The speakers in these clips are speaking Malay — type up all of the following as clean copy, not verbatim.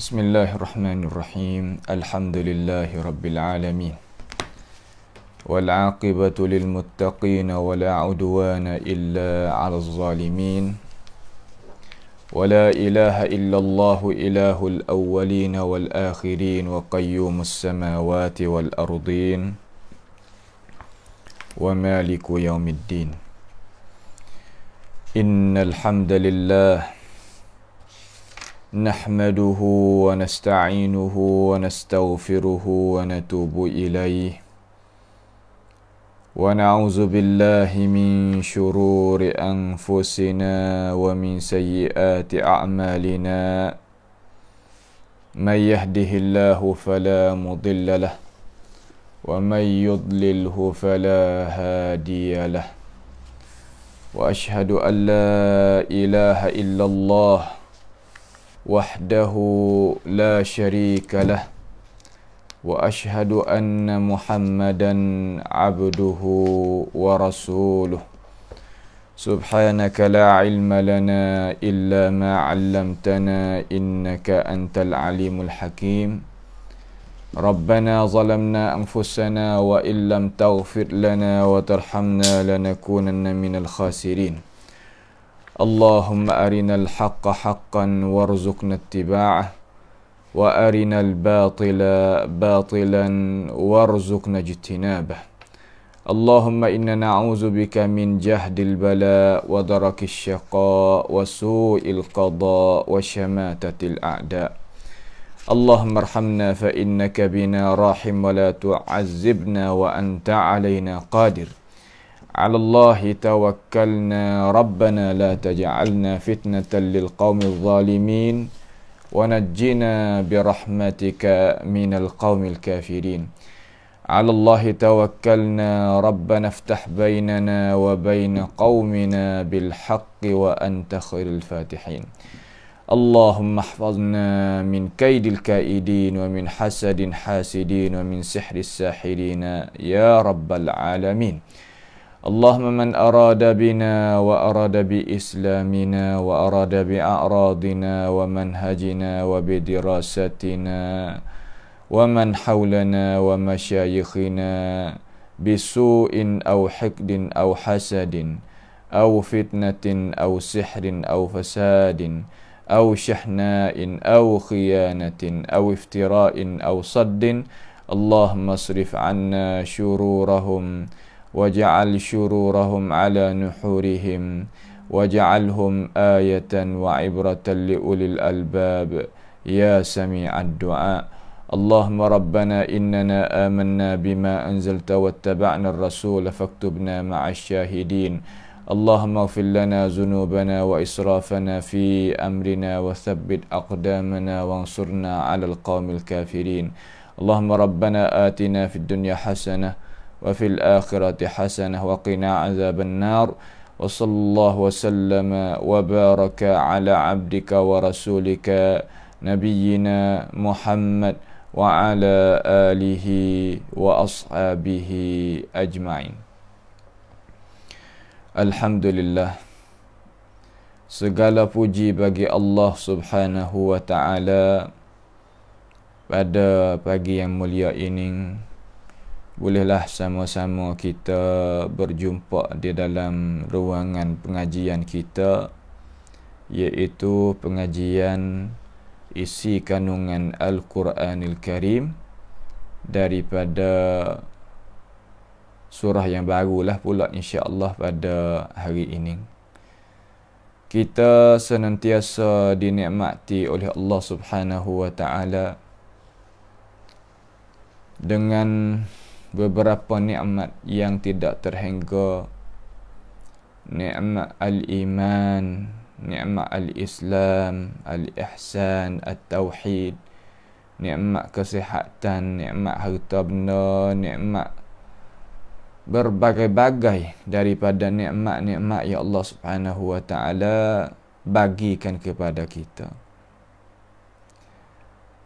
Bismillahirrahmanirrahim. Alhamdulillahi rabbil alamin. Wal 'aqibatu lil muttaqin wa la 'udwana illa 'alal zalimin. Wa la ilaha illallah ilahul awwalin wal akhirin wa qayyumus samawati wal ardin wa maliku yaumiddin. Innal hamdalillah nahmaduhu wa nasta'inuhu wa nastaghfiruhu wa natubu ilayh wa na'udzu billahi min shururi anfusina wa min sayyiati a'malina may yahdihillahu fala mudilla lahu wa may yudlilhu fala hadiya lahu wa ashhadu an la ilaha illallah wahdahu la syarika lah wa ashhadu anna Muhammadan abduhu wa rasuluh. Subhanaka la ilma lana illa ma 'allamtana innaka antal alimul hakim. Rabbana zalamna anfusana wa illam taghfir lana wa tarhamna lanakunanna minal khasirin. Allahumma arinal haqqa haqqan warzuqna ittiba'ah wa arinal batila batilan warzuqna ijtinabah. Allahumma inna na'udzu bika min jahdil bala wa darakis syaqa wa su'il qada wa syamatatil a'da. Allahumma arhamna fa innaka bina rahim wa la tu'azzibna wa anta 'alaina qadir. على الله توكلنا ربنا لا تجعلنا فتنة للقوم الظالمين ونجنا برحمتك من القوم الكافرين. على الله توكلنا ربنا افتح بيننا وبين قومنا بالحق وأنت خير الفاتحين. اللهم احفظنا من كيد الكائدين ومن حسد حاسدين ومن سحر الساحرين يا رب العالمين. اللهم من أراد بنا وأراد بإسلامنا وأراد بأعراضنا ومنهجنا وبدراستنا ومن حولنا ومشايخنا بسوء أو حقد أو حسد أو فتنة أو سحر أو فساد أو شحناء أو خيانة أو افتراء أو صد اللهم اصرف عنا شرورهم وجعل شرورهم على نحورهم وجعلهم آية وعبرة لأولي الألباب يا سميع الدعاء. اللهم ربنا إننا آمنا بما أنزلت واتبعنا الرسول فاكتبنا مع الشاهدين. اللهم اغفر لنا ذنوبنا وإسرافنا في أمرنا وثبت أقدامنا وانصرنا على القوم الكافرين. اللهم ربنا آتنا في الدنيا حسنة وفي الآخرة حسنة وقنا عذاب النار. وصلى الله وسلم وبارك على عبدك ورسولك نبينا محمد وعلى آله وأصحابه أجمعين. Alhamdulillah, segala puji bagi Allah Subhanahu wa ta'ala. Pada pagi yang mulia ini, bolehlah sama-sama kita berjumpa di dalam ruangan pengajian kita, iaitu pengajian isi kandungan Al-Quranil Karim daripada surah yang barulah pula insya-Allah pada hari ini. Kita senantiasa dinikmati oleh Allah Subhanahu wa ta'ala dengan beberapa nikmat yang tidak terhingga. Nikmat al-iman, nikmat al-islam, al-ihsan, at-tauhid, nikmat kesihatan, nikmat harta benda, nikmat berbagai-bagai daripada nikmat-nikmat yang Allah Subhanahu wa ta'ala bagikan kepada kita.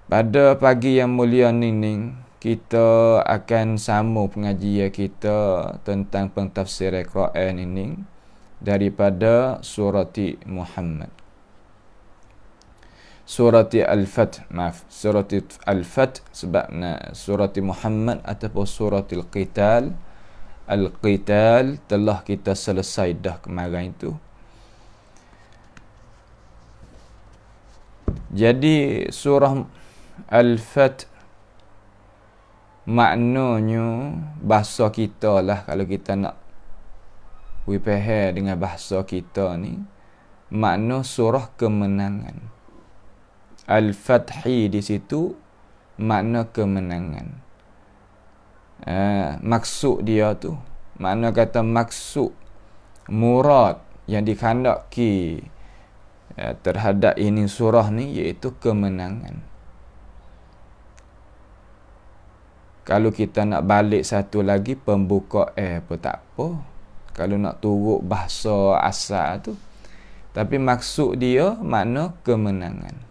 Pada pagi yang mulia ini, kita akan sambung pengajian kita tentang pentafsiran Quran ini daripada surah Muhammad. surati Al-Fath, maaf, surati Al-Fath sebab surati Muhammad ataupun surati Al-Qital. Al-Qital telah kita selesai dah kemarin itu. Jadi surah Al-Fath maknanya bahasa kita lah, kalau kita nak dengan bahasa kita ni, makna surah kemenangan. Al-Fathi di situ makna kemenangan. Maksud dia tu, makna kata maksud, murad yang dikandaki terhadap ini surah ni iaitu kemenangan. Kalau kita nak balik satu lagi pembuka pun tak apa, kalau nak turut bahasa asal tu, tapi maksud dia makna kemenangan.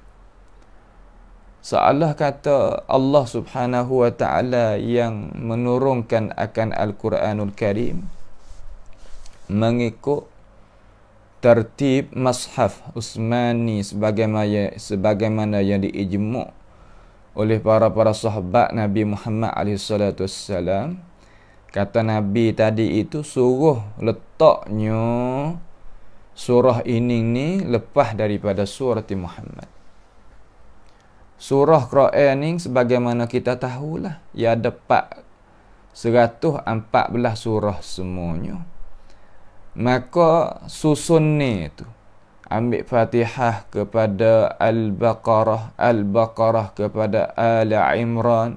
Seolah kata Allah Subhanahu wa ta'ala yang menurunkan akan Al-Quranul Karim mengikut tertib Mashaf Utsmani sebagaimana yang diijmu' oleh para sahabat Nabi Muhammad SAW. Kata Nabi tadi itu suruh letaknya surah ini ni lepas daripada surah Muhammad. Surah Quran ni sebagaimana kita tahulah, ia ada 114 surah semuanya. Maka susun ni tu, ambil Fatihah kepada Al-Baqarah, Al-Baqarah kepada Al-Imran,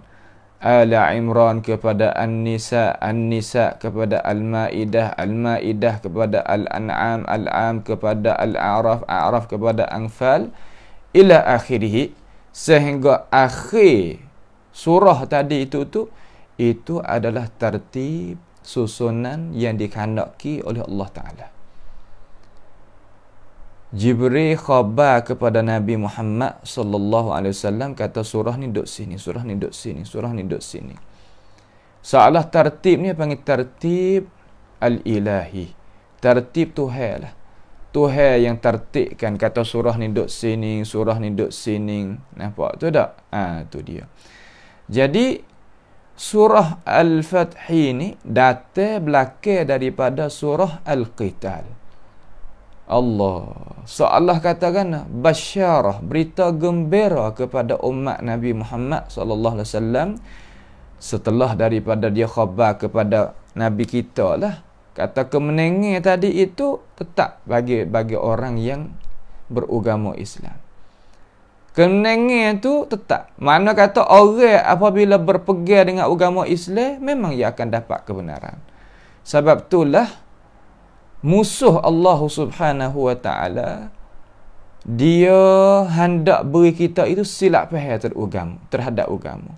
Al-Imran kepada An-Nisa, An-Nisa kepada Al-Ma'idah, Al-Ma'idah kepada Al-An'am, Al-An'am kepada Al-A'raf, A'raf kepada Anfal, ila akhirih, sehingga akhir surah tadi itu adalah tertib susunan yang dikehendaki oleh Allah Ta'ala. Jibril khabar kepada Nabi Muhammad sallallahu alaihi wasallam, kata surah ni duduk sini, surah ni duduk sini, surah ni duduk sini. Soalah tertib ni panggil tertib al-ilahi, tertib Tuhan lah. Tuhan yang tertibkan, kata surah ni duduk sini, surah ni duduk sini. Nampak tu tak? Tu dia. Jadi surah Al-Fath ni datang belakang daripada surah Al-Qital. Allah seolah katakan basyarah, berita gembira kepada umat Nabi Muhammad sallallahu alaihi wasallam setelah daripada dia khabar kepada Nabi kita lah. Kata kemenangan tadi itu tetap bagi orang yang beragama Islam. Kemenangan tu tetap. Mana kata orang apabila berpegang dengan agama Islam, memang ia akan dapat kebenaran. Sebab itulah musuh Allah Subhanahu wa ta'ala, dia hendak beri kita itu silap faham terhadap agama.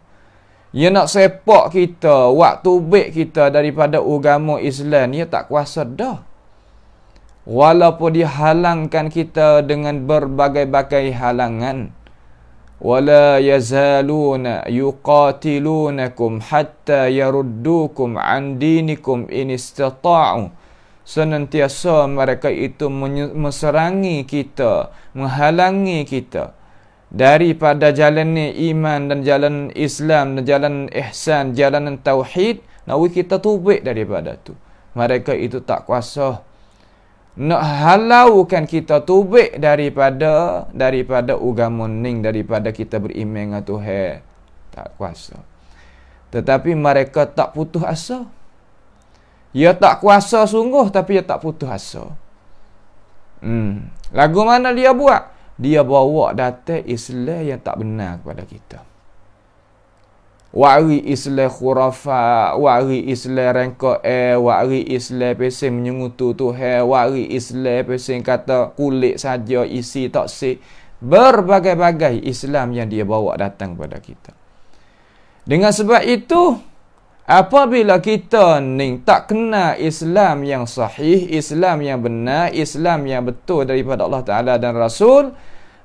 Dia nak sepak kita, waktu baik kita daripada agama Islam, dia tak kuasa dah. Walaupun dia halangkan kita dengan berbagai-bagai halangan. Wala yazaluna yuqatilunakum hatta yaruddukum an dinikum in istata'u. Senantiasa mereka itu meserangi kita, menghalangi kita daripada jalan iman dan jalan Islam dan jalan ihsan, jalan tauhid. Nawi kita tubik daripada tu. Mereka itu tak kuasa nak halaukan kita tubik daripada agama ning, daripada kita beriman dengan Tuhan. Tak kuasa. Tetapi mereka tak putus asa. Ia tak kuasa sungguh, tapi ia tak putus asa. Lagu mana dia buat? Dia bawa datang Islam yang tak benar kepada kita. Wari Islam khurafat, wari Islam rengkok wari Islam pesing menyengutu Tuhan, wari Islam pesing kata kulit saja isi tak si. Berbagai-bagai Islam yang dia bawa datang kepada kita. Dengan sebab itu, apabila kita ni tak kenal Islam yang sahih, Islam yang benar, Islam yang betul daripada Allah Ta'ala dan Rasul,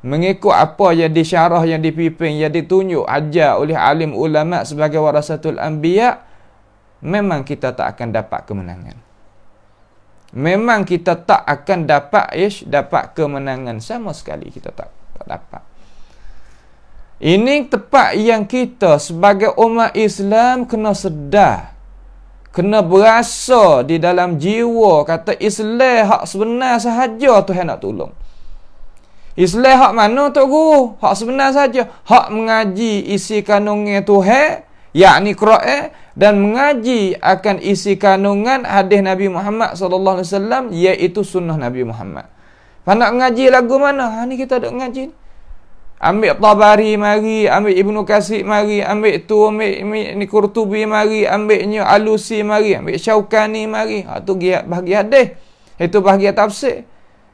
mengikut apa yang disyarah, yang dipimpin, yang ditunjuk, ajar oleh alim ulama sebagai warasatul anbiya, memang kita tak akan dapat kemenangan. Memang kita tak akan dapat kemenangan sama sekali, kita tak dapat. Ini tempat yang kita sebagai umat Islam kena sedar, kena berasa di dalam jiwa kata Islam hak sebenar sahaja Tuhan nak tolong. Islam hak mana Tok Guru? Hak sebenar saja, hak mengaji isi kandungan Tuhan, yakni Quran, dan mengaji akan isi kandungan hadis Nabi Muhammad sallallahu alaihi wasallam, iaitu sunnah Nabi Muhammad. Nak mengaji lagu mana? Ni kita duk mengaji. Ambil Tabari mari, ambil Ibnu Katsir mari, ambil ni Qurtubi mari, ambilnya Alusi mari, ambil Syaukani mari. Tu bahagian hadis. Itu bahagian tafsir.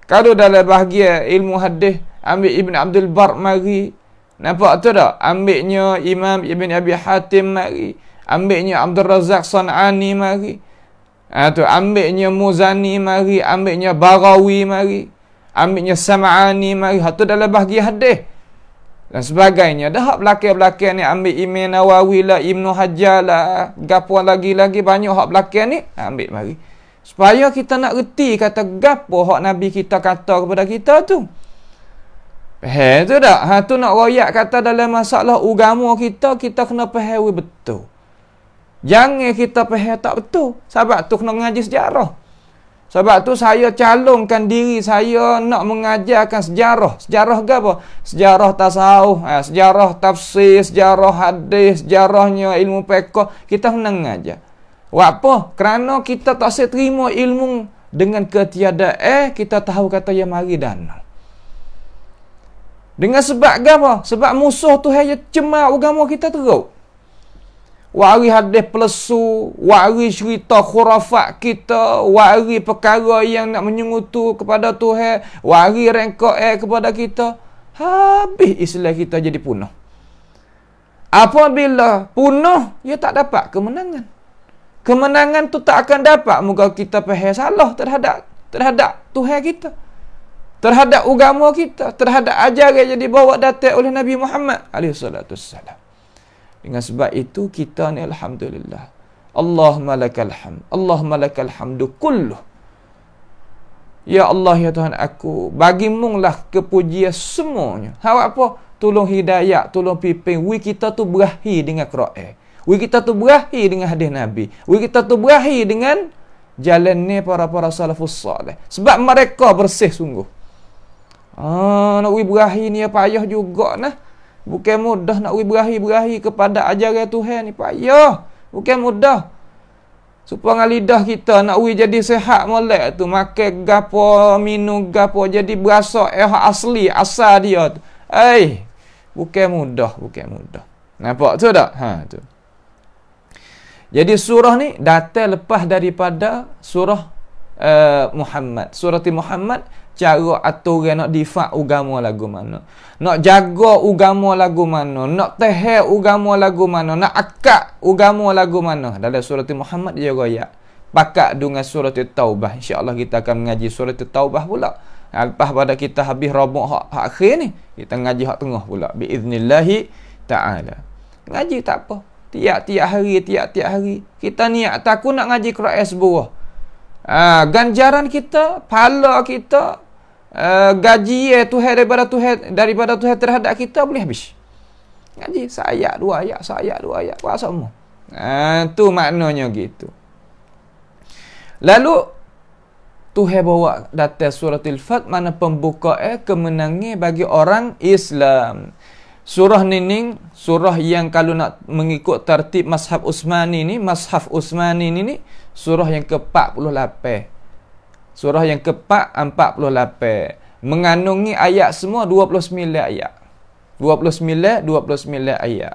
Kalau dalam bahagian ilmu hadis, ambil Ibn Abdul Bar mari. Nampak tu tak? Ambilnya Imam Ibn Abi Hatim mari. Ambilnya Abdul Razak San'ani mari. Tu ambilnya Muzani mari, ambilnya Barawi mari, ambilnya Sam'ani mari. Tu dalam bahagian hadis dan sebagainya. Dah hak belakang-belakang ni ambil Imam Nawawi lah, Ibnu Hajar lah, gapo lagi-lagi banyak hak belakang ni ambil mari. Supaya kita nak reti kata gapo hak Nabi kita kata kepada kita tu. Tu tak? Tu nak royak kata dalam masalah agama kita, kita kena faham betul. Jangan kita faham tak betul. Sebab tu kena mengaji sejarah. Sebab tu saya calonkan diri saya nak mengajarkan sejarah. Sejarah ke apa? Sejarah tasawuf, sejarah tafsir, sejarah hadis, sejarahnya ilmu fiqh. Kita kena mengajar. Apa? Kerana kita tak saya terima ilmu dengan ketiadaan, kita tahu kata yang mari dana. Dengan sebab apa? Sebab musuh tu hanya cemar agama kita teruk. Wari hadis pelesu, wari cerita khurafat kita, wari perkara yang nak menyungutu kepada Tuhan, wari rengkok kepada kita. Habis Islam kita jadi punah. Apabila punah, ia tak dapat kemenangan. Kemenangan tu tak akan dapat muka kita faham salah terhadap Tuhan kita, terhadap agama kita, terhadap ajaran yang dibawa datang oleh Nabi Muhammad alaihi salatu wassalam. Dengan sebab itu kita ni alhamdulillah. Allahumma lakal hamd. Allahumma lakal hamdu kulluh. Ya Allah ya Tuhan aku, bagimu lah kepujian semuanya. Hak apa? Tolong hidayah, tolong pimpin kita tu berakhir dengan Quran. Kita tu berakhir dengan hadis Nabi. Kita tu berakhir dengan jalannya para salafus salih. Sebab mereka bersih sungguh. Nak berakhir ni payah juga nah. Bukan mudah nak berakhir kepada ajaran Tuhan ni, payah. Bukan mudah. Supaya lidah kita nak jadi sehat molek tu, makan gapo, minum gapo jadi berasa asli, asal dia tu. Bukan mudah. Nampak tu tak? Tu. Jadi surah ni datang lepas daripada surah Muhammad. Surah Muhammad, cara aturan nak difak agama lagu mana, nak jaga agama lagu mana, nak tahan agama lagu mana, nak akad agama lagu mana. Dalam surah Muhammad dia royak pakat dengan surah Taubah. InsyaAllah kita akan mengaji surah Taubah pula. Lepas pada kita habis rabuk hak akhir ni, kita mengaji hak tengah pula biiznillahi ta'ala. Ngaji tak apa, tiap-tiap hari kita niat takut nak ngaji Quran sebuah. Ganjaran kita, pahala kita, gaji Tuhan daripada Tuhan terhadap kita boleh habis. Ngaji seayat dua ayat puasa semua. Tu maknanya gitu. Lalu Tuhan bawa datang surah Al-Fat, mana pembukaan kemenangan bagi orang Islam. Surah Nining, surah yang kalau nak mengikut tertib Mashaf Utsmani ni, surah yang ke-48. Surah yang ke-48 mengandungi ayat semua 29 ayat. 29 ayat.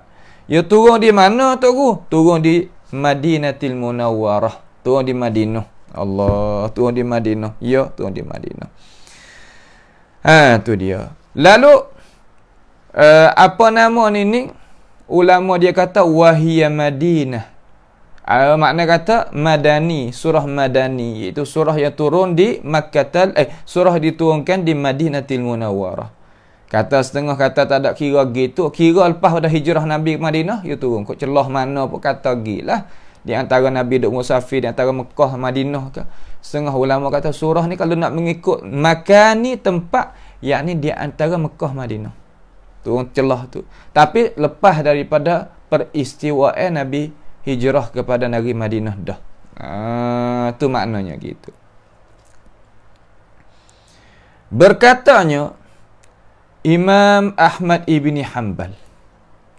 Ya turun di mana tu? Turun di Madinatul Munawwarah. Turun di Madinah. Allah, turun di Madinah. Ya, turun di Madinah. Tu dia. Lalu apa nama ni? Ulama dia kata wahiyya Madinah. Makna kata Madani, surah Madani, iaitu surah yang turun di Makkah, surah diturunkan di Madinatul Munawwarah. Kata setengah kata tak ada kira gitu, kira lepas pada hijrah Nabi ke Madinah, dia turun. Kok celah mana pun kata gilah. Di antara Nabi duk musafir di antara Mekah Madinah ke. Setengah ulama kata surah ni kalau nak mengikut makani tempat, yakni di antara Mekah Madinah. tu, orang celah tu. Tapi lepas daripada peristiwaan Nabi hijrah kepada negeri Madinah dah. Tu maknanya gitu. Berkatanya Imam Ahmad ibni Hanbal.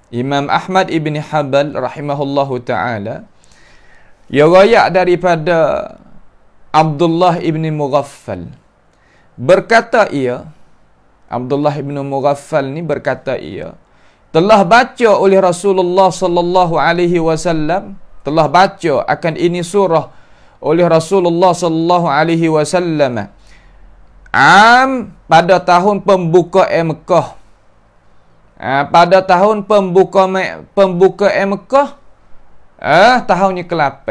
Imam Ahmad ibni Hanbal rahimahullahu ta'ala, ia rayak daripada Abdullah ibni Mughaffal. Berkata ia, Abdullah ibni Mughaffal ni berkata ia, telah baca oleh Rasulullah sallallahu alaihi wasallam, telah baca akan ini surah oleh Rasulullah sallallahu alaihi wasallam pada tahun pembukaan Mekah. Pada tahun pembukaan Mekah, tahunnya ke-8.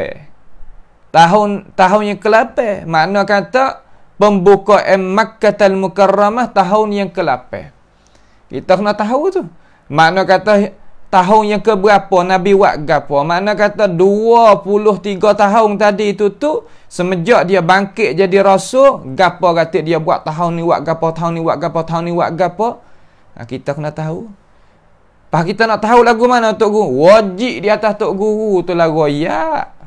Tahunnya ke-8, makna kata pembukaan Makkah Al-Mukarramah tahun yang ke-8. Kita kena tahu tu. Makna kata tahun yang ke berapa Nabi buat gapo. Makna kata 23 tahun tadi itu tu semenjak dia bangkit jadi rasul, gapo kata dia buat tahun ni buat gapo, tahun ni buat gapo, tahun ni buat gapo. Kita kena tahu. Pas kita nak tahu lagu mana Tok Guru, wajib di atas Tok Guru tu lah royak.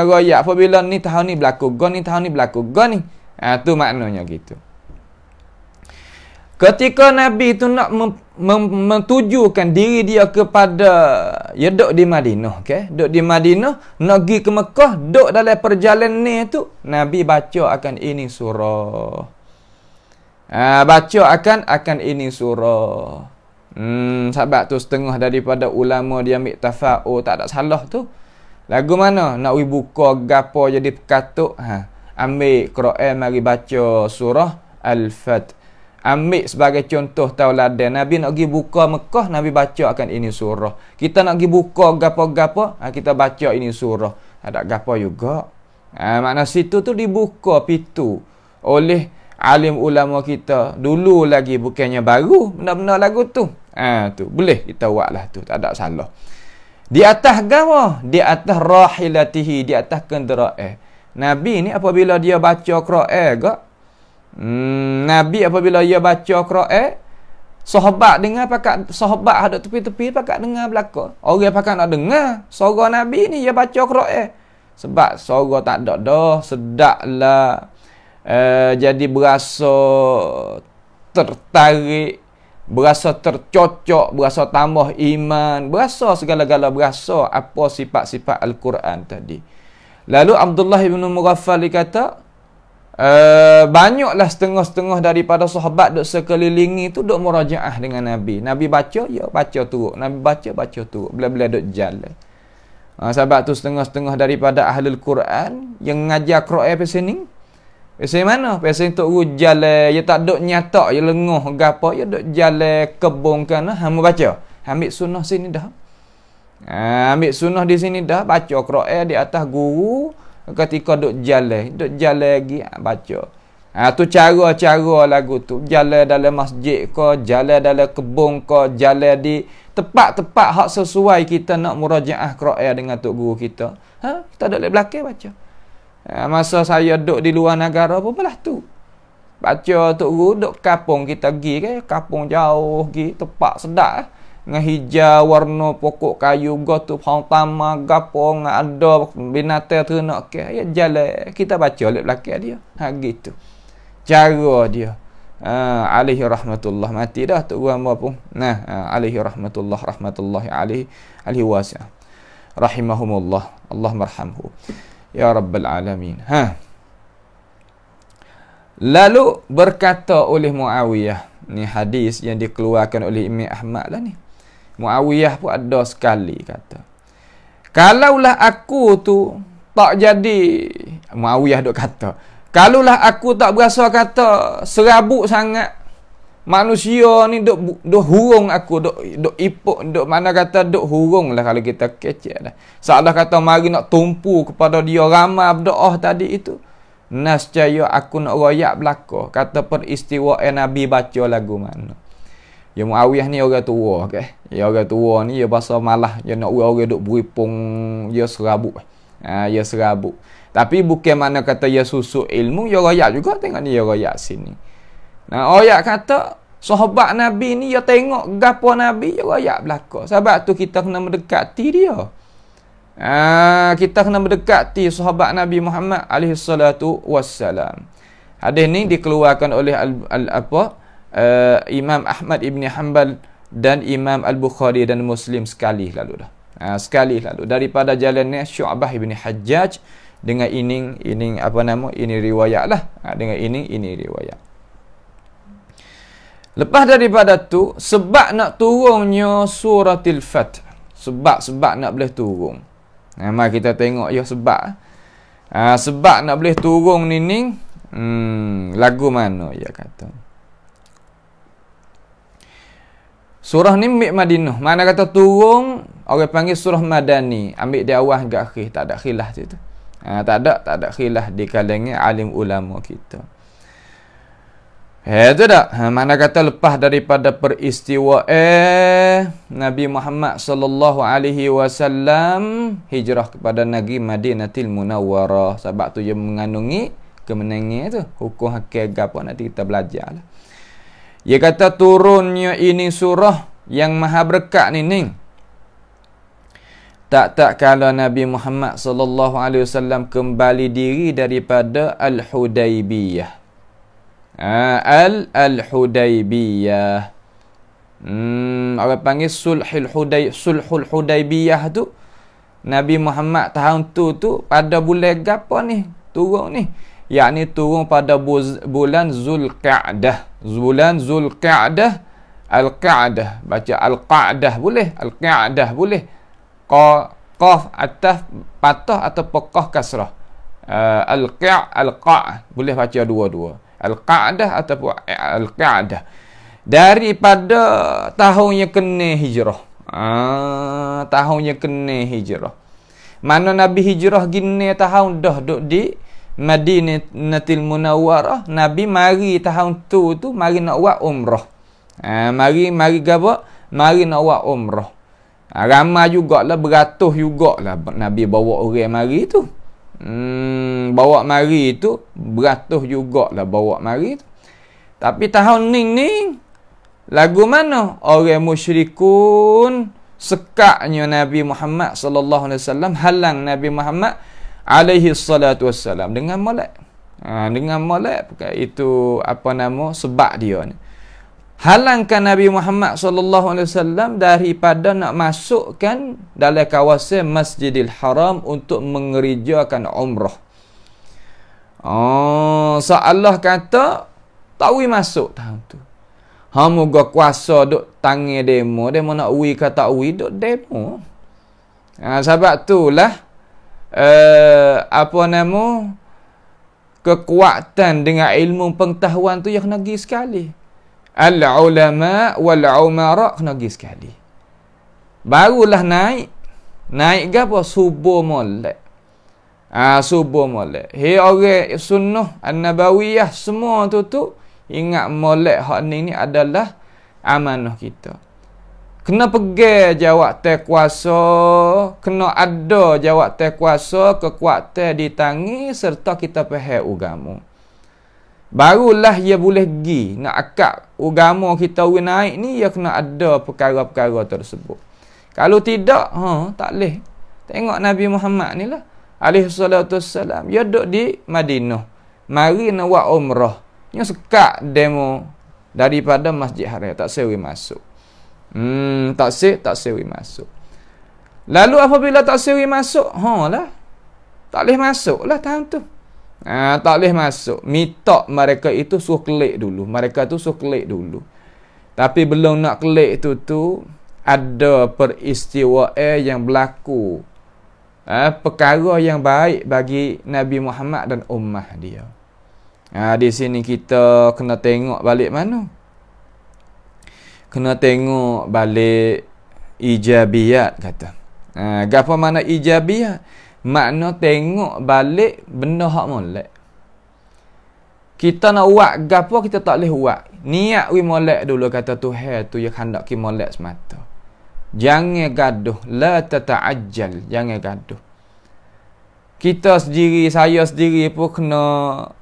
Royak apabila ni tahun ni berlaku gon, ni tahun ni berlaku gon ni. Tu maknanya gitu. Ketika Nabi tu nak mentujukan diri dia kepada ya duduk di Madinah, okey? Duduk di Madinah, nak pergi ke Mekah, duduk dalam perjalanan ni tu, Nabi baca akan ini surah. Baca akan ini surah. Sebab tu setengah daripada ulama dia ambil tafa'ul, tak ada salah tu. Lagu mana? Nak pergi buka gapo jadi pekatuk, ambil Quran mari baca surah Al-Fat. Ambil sebagai contoh tauladan. Nabi nak pergi buka Mekah, Nabi baca akan ini surah. Kita nak pergi buka gapo-gapo, kita baca ini surah. Ada gapo juga. Makna situ tu dibuka pintu oleh alim ulama kita dulu lagi, bukannya baru benar-benar lagu tu. Tu boleh kita buatlah tu, tak ada salah. Di atas gawa, di atas rahilatihi, di atas kenderaan. Nabi ni apabila dia baca Quran gak, Nabi apabila dia baca Quran, sahabat dengar pakat, sahabat ada tepi-tepi pakat dengar belaka. Orang pakat nak dengar suara Nabi ni dia baca Quran. Sebab suara tak ada dah, sedaplah. Jadi berasa tertarik, berasa tercocok, berasa tambah iman, berasa segala-gala, berasa apa sifat-sifat Al-Quran tadi. Lalu Abdullah ibn Mughaffal kata, banyaklah setengah-setengah daripada sahabat duk sekelilingi tu duk murajaah dengan Nabi. Nabi baca, ya baca turut. Nabi baca turut. Bila-bila duk jalan. Sebab tu setengah-setengah daripada ahlul Quran yang ngajar Quran pasal ni, pasal mana? Pasal tok guru jalan, dia tak duk nyatak, dia lengoh gapo, dia duk jalan kebun kana, hang baca. Ambil sunnah sini dah. Ambil sunnah di sini dah, baca Quran di atas guru ketika duk jalan lagi baca. Tu cara-cara lagu tu. Jalan dalam masjid ke, jalan dalam kebun ke, jalan di tempat-tempat hak sesuai kita nak murajaah Quran dengan tok guru kita. Kita duk lek belakang baca. Masa saya duduk di luar negara pun belah tu. Baca tok guru duduk kampung kita pergi ke, kampung jauh pergi, tempat sedap dengan hijau warna pokok kayu gotu pohon tama gapo ngak ada binatang ternak ke. Ya jalan kita baca lek belakang dia. Gitu. Cara dia. Alaihi rahmatullah, mati dah tok guru hamba pun. Alaihi rahmatullahi alaihi wasi'ah. Rahimahumullah. Allah marhamhu. Ya Rabbal Alamin. Lalu berkata oleh Muawiyah, ni hadis yang dikeluarkan oleh Imam Ahmad lah ni. Muawiyah pun ada sekali kata, kalaulah aku tu tak jadi, Muawiyah duk kata, kalaulah aku tak berasa kata serabut sangat manusia ni duk hurung aku, duk ipuk, duk mana kata duk hurung lah kalau kita kecek dah. Seolah kata mari nak tumpu kepada dia ramai berdoa tadi itu. Nascaya aku nak royak belaka kata peristiwaan Nabi baca lagu mana. Ya Muawiyah ni orang tua ke. Ya orang tua ni dia bahasa malah dia nak orang duk beripung, dia serabut. Dia serabut. Tapi bukan mana kata dia susuk ilmu, dia royak juga tengok ni dia royak sini. Ayat kata Sahabat Nabi ni dia tengok gapo Nabi dia royak belaka. Sebab tu kita kena mendekati dia. Kita kena mendekati sahabat Nabi Muhammad alaihi salatu wassalam. Hadis ni dikeluarkan oleh Imam Ahmad ibn Hanbal dan Imam Al-Bukhari dan Muslim sekali lalu dah. Sekali lalu daripada jalannya Syu'bah ibn Hajjaj dengan ini riwayat lah. Dengan ini riwayat. Lepas daripada tu, sebab nak turunnya suratul Fath. Sebab nak boleh turun. Mari kita tengok ya sebab. Sebab nak boleh turun ni lagu mana ya kata. Surah ni ambil Madinah. Mana kata turun, orang panggil surah Madani. Ambil di awal hingga akhir. Tak ada khilaf situ. Tak ada khilaf di kalangan alim ulama kita. Itu tak? Mana kata lepas daripada peristiwa Nabi Muhammad sallallahu alaihi wasallam hijrah kepada negeri Madinatul Munawwarah. Sebab tu dia mengandungi kemenangan tu. Hukum hakik apa nanti kita belajar lah. Dia kata turunnya ini surah yang maha berkat ni. Tak kala Nabi Muhammad sallallahu alaihi wasallam kembali diri daripada Al-Hudaybiyah. Al-Hudaybiyah. Orang panggil Sulhul Hudaybiyah tu. Nabi Muhammad tahun tu pada bulan gapo ni? Turun ni. Yakni turun pada bulan Zulqa'dah. Bulan Zulqa'dah. Al-Qa'dah. Baca Al-Qa'dah boleh. Al-Qa'dah boleh. Qaf ataf patah atau qaf kasrah. Al-Qa' boleh baca dua-dua. Al-Qa'dah ataupun Al-Qa'dah. Daripada tahun yang kena hijrah. Tahun yang kena hijrah. Mana Nabi hijrah gini tahun dah duduk di Madinatul Munawwarah. Nabi mari tahun tu mari nak buat umrah. Mari gapo? Mari nak buat umrah. Ramai jugalah, beratus jugalah Nabi bawa orang mari tu. Bawa mari tu beratus jugalah bawa mari tu. Tapi tahun ni lagu mana? Orang musyrikun sekaknya Nabi Muhammad sallallahu alaihi wasallam, halang Nabi Muhammad alaihi salatu wassalam dengan molek. Dengan molek itu sebab dia ni. Halangkan Nabi Muhammad sallallahu alaihi wasallam daripada nak masukkan dalam kawasan Masjidil Haram untuk mengerjakan umrah. Allah kata tak wi masuk tahun tu. Moga kuasa duk tangi demo nak wi ke tak wi duk demo. Sebab itulah kekuatan dengan ilmu pengetahuan tu yang kena pergi sekali. Al-ulama wal-umara kena pergi sekali. Barulah naik ke apa? Subuh molek. Subuh molek. Hei orang sunnah an-nabawiyah semua tu ingat molek hak ni adalah amanah kita. Kena pergi jawab teh kuasa, kena ada jawab teh kuasa, kekuatan di tangi serta kita faham agama. Barulah ia boleh pergi nak akak agama kita naik ni, ia kena ada perkara-perkara tersebut. Kalau tidak, tak boleh. Tengok Nabi Muhammad ni lah alaihi salatu wassalam, dia duduk di Madinah. Mari nak buat umrah. Dia sekak demo daripada Masjid Haram, tak sewi masuk. Tak sewi masuk. Lalu apabila tak sewi masuk, tak boleh masuk lah tahun tu. Tak boleh masuk. Mitok mereka itu suruh kelik dulu. Mereka tu suruh kelik dulu. Tapi belum nak kelik tu ada peristiwa yang berlaku. Perkara yang baik bagi Nabi Muhammad dan ummah dia. Di sini kita kena tengok balik mana? Kena tengok balik ijabiyat kata. Apa mana ijabiyat? Makna tengok balik benda hak molek. Kita nak buat gapo kita tak boleh buat. Niat we molek dulu kata Tuhan tu yang hendak ki molek semata. Jangan gaduh, la tata'ajjal, jangan gaduh. Kita sendiri, saya sendiri pun kena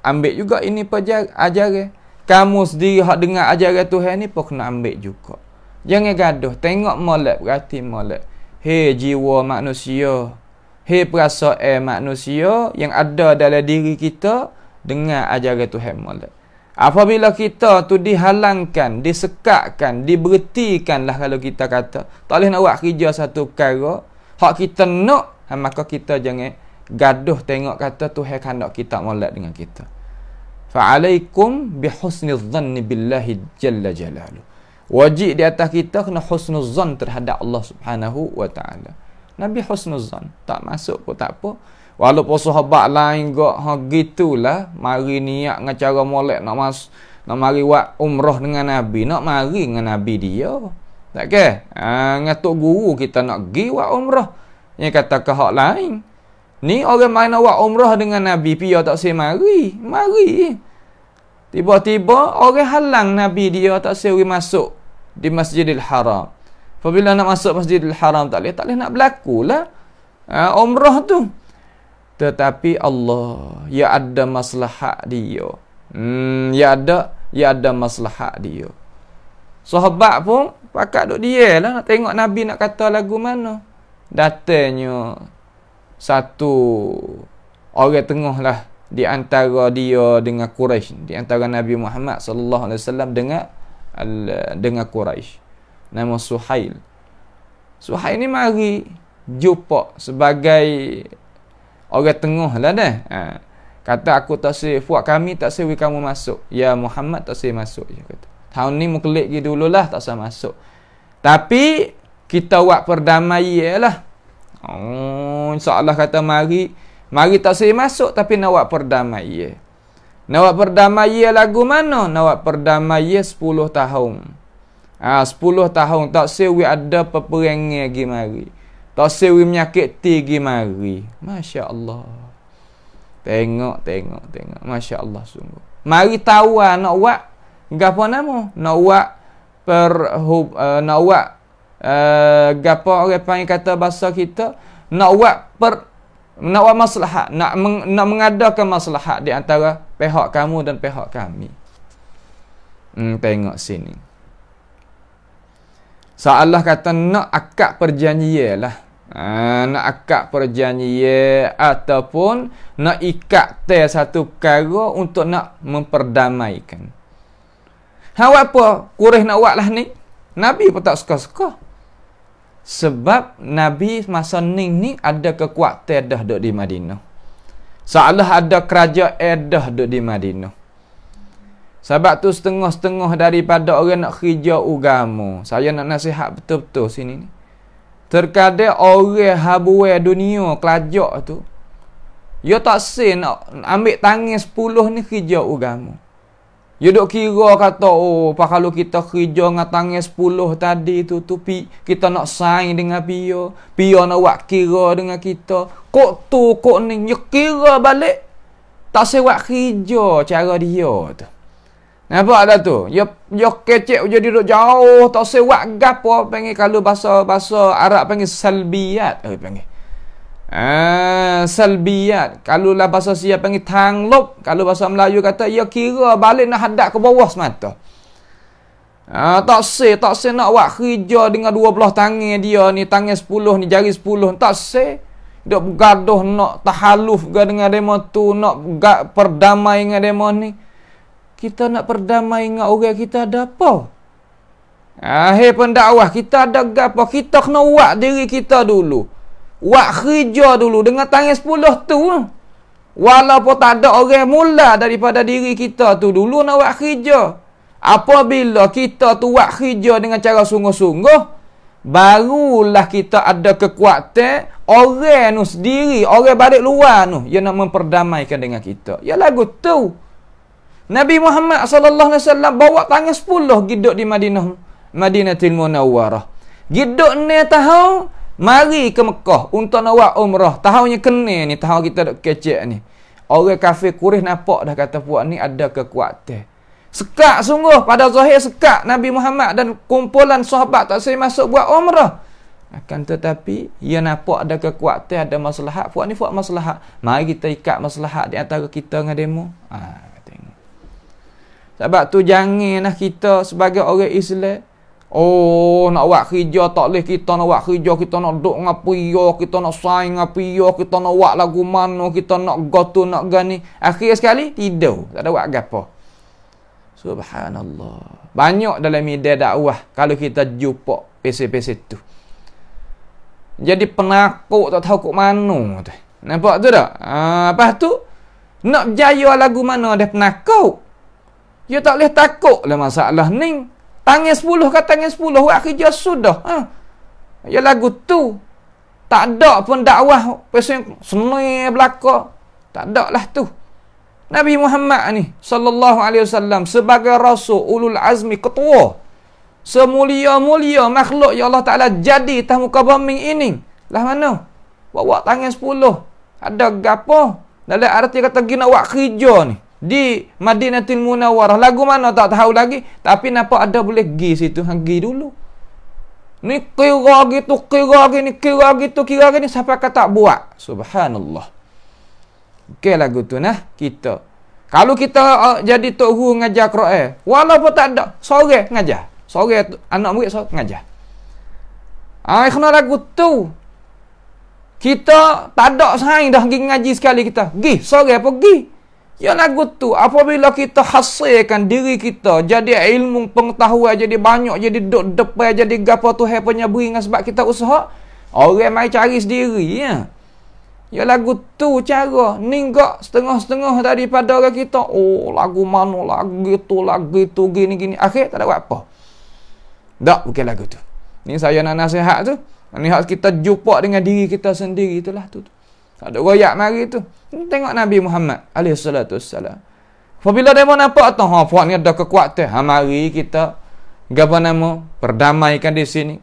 ambil juga ini ajaran. kamu sendiri hak dengar ajaran Tuhan ni pun kena ambil juga. Jangan gaduh. Tengok molek berarti molek. Hei jiwa manusia, hei perasaan manusia yang ada dalam diri kita, dengar ajaran Tuhan molek. Apabila kita tu dihalangkan, disekatkan, diberhentikan lah kalau kita kata tak boleh nak buat kerja satu perkara hak kita nak, maka kita jangan gaduh tengok kata Tuhan kandak kita molek dengan kita. Fa'alaikum bihusniz zanni billahi jalla jalaluh. Wajib di atas kita kena husnuz zan terhadap Allah Subhanahu wa taala. Nabi husnuz zan, tak masuk pun tak apa. Walaupun sahabat lain gak gitulah, mari niat dengan cara molek nak mari buat umrah dengan Nabi, nak mari dengan Nabi dia. Tak ke? Dengan tok guru kita nak pergi buat umrah. Yang kata ke hak lain. Ni orang main nak buat umrah dengan Nabi, pia tak say mari. Mari. Tiba-tiba orang halang Nabi dia tak say masuk di Masjidil Haram. Apabila nak masuk Masjidil Haram tak boleh nak berlakulah umrah tu. Tetapi Allah, ya ada maslahat dia. Ya ada maslahat dia. Sahabat pun pakat duk dia lah nak tengok Nabi nak kata lagu mana. Datanya satu orang tengah lah di antara dia dengan Quraisy, di antara Nabi Muhammad sallallahu alaihi wasallam dengan Quraisy. Nama Suhail. Suhail ni mari jumpa sebagai orang tengah lah dah. Kata aku tak say, buat kami tak say kamu masuk. Ya Muhammad tak say masuk. Dia kata. Tahun ni muklik pergi dululah tak say masuk. Tapi kita buat perdamaian lah. InsyaAllah kata mari tak say masuk tapi nak buat perdamaian. Nak buat perdamaian lagu mana? Nak buat perdamaian 10 tahun. 10 tahun tak say ada peperangan lagi mari. Tak sewi menyakiti pergi mari. Masya Allah. Tengok. Masya Allah sungguh. Mari tahu nak buat apa nama? Nak buat nak buat apa orang panggil kata bahasa kita? Nak buat maslahat, nak mengadakan maslahat di antara pihak kamu dan pihak kami. Tengok sini. Allah kata nak akad perjanjian lah. Nak akad perjanjian ataupun nak ikat satu perkara untuk nak memperdamaikan. Apa Quraisy nak buat lah ni? Nabi pun tak suka-suka. Sebab Nabi masa ni ada kekuatan dah duduk di Madinah. Seolah ada kerajaan dah duduk di Madinah. Sebab tu setengah-setengah daripada orang nak kerja agama. Saya nak nasihat betul-betul sini ni. Terkadang orang habuai dunia kelajak tu, dia tak say nak ambil tangan 10 ni kerja agama. Dia duk kira kata, kalau kita kerja dengan tangan 10 tadi tu kita nak saing dengan Pia nak buat kira dengan kita. Kok ni, dia kira balik. Tak say buat kerja cara dia tu. Nampak dah tu? Dia kecek je duduk jauh, tak say buat gapo, panggil kalau bahasa Arab panggil salbiyat. Panggil. Salbiyat. Kalau lah bahasa Sia panggil tanglop, kalau bahasa Melayu kata dia kira balik nak hadap ke bawah semata. Tak say nak buat kerja dengan 12 tangan dia ni, tangan 10 ni, jari 10, tak say. Dia bergaduh nak tahaluf dengan demo tu, nak perdamai dengan demo ni. Kita nak perdamai dengan orang kita ada apa? Hei pendakwah, kita ada apa? Kita kena buat diri kita dulu. Buat kerja dulu dengan tangan 10 tu. Walaupun tak ada orang mula daripada diri kita tu dulu nak buat kerja. Apabila kita tu buat kerja dengan cara sungguh-sungguh, barulah kita ada kekuatan orang tu sendiri, orang balik luar tu yang nak memperdamaikan dengan kita. Ya lagu tu. Nabi Muhammad sallallahu alaihi wasallam bawa tangan 10 giduk di Madinatul Munawwarah. Giduk ni tahu mari ke Mekah untuk nak buat umrah. Tahunnya kena ni, tahun kita dok kecek ni. Orang kafir Quraisy nampak dah kata puak ni ada kekuatan. Sekak sungguh pada zahir sekak Nabi Muhammad dan kumpulan sahabat tak saya masuk buat umrah. Akan tetapi ia nampak ada kekuatan, ada maslahat. Puak ni buat maslahat. Mari kita ikat maslahat di antara kita dengan demo. Sebab tu janganlah kita sebagai orang Islam, oh, nak buat kerja tak boleh, kita nak buat kerja, kita nak duk ngapiyo, kita nak saing ngapiyo, kita nak buat lagu mana, kita nak gotu, nak gani. Akhir sekali tidur, tak ada buat apa. Subhanallah. Banyak dalam media dakwah kalau kita jumpa pc-pc tu. Jadi penakut tak tahu kok mana tu. Nampak tu tak? Lepas tu nak berjaya lagu mana dia penakut. Dia tak boleh takut lah masalah ni. Tangan 10 kat tangan 10 buat kerja sudah. Ya lagu tu. Tak ada pun dakwah pasal senang belaka. Tak ada lah tu. Nabi Muhammad ni sallallahu alaihi wasallam sebagai rasul ulul azmi ketua. Semulia-mulia makhluk ya Allah Taala jadi atas muka bumi ini. Lah mana? Bawa tangan 10. Ada gapo? Dalam arti kata gini nak buat kerja ni. Di Madinatul Munawwarah. Lagu mana tak tahu lagi. Tapi nampak ada boleh pergi situ. Pergi dulu. Ni kira gitu, kira gini, kira gitu, kira gini. Siapa kata buat? Subhanallah. Okey lagu tu nah. Kita. Kalau kita jadi tok guru ngajar Quran. Walaupun tak ada. Sore ngajar. Sore anak murid sore ngajar. Kena lagu tu. Kita tak ada saing dah pergi ngaji sekali kita. Pergi. Sore pergi. Ya lagu tu, apabila kita hasilkan diri kita, jadi ilmu pengetahuan, jadi banyak, jadi duk depan, jadi gapo Tuhan punya beri dengan sebab kita usaha, orang mai cari sendiri ya. Ya lagu tu cara, ninggak setengah-setengah daripada orang kita. Oh, lagu mana, lagu tu, gini-gini. Akhir tak ada buat apa. Tak, bukan lagu tu. Ni saya nak nasihat tu. Ni hak kita jumpa dengan diri kita sendiri, itulah tu. Tak ada royak mari tu. Tengok Nabi Muhammad alaihi salatu wassalam. Apabila dia nampak tu, puak ni ada kekuatan. Mari kita apa nama? Perdamaikan di sini.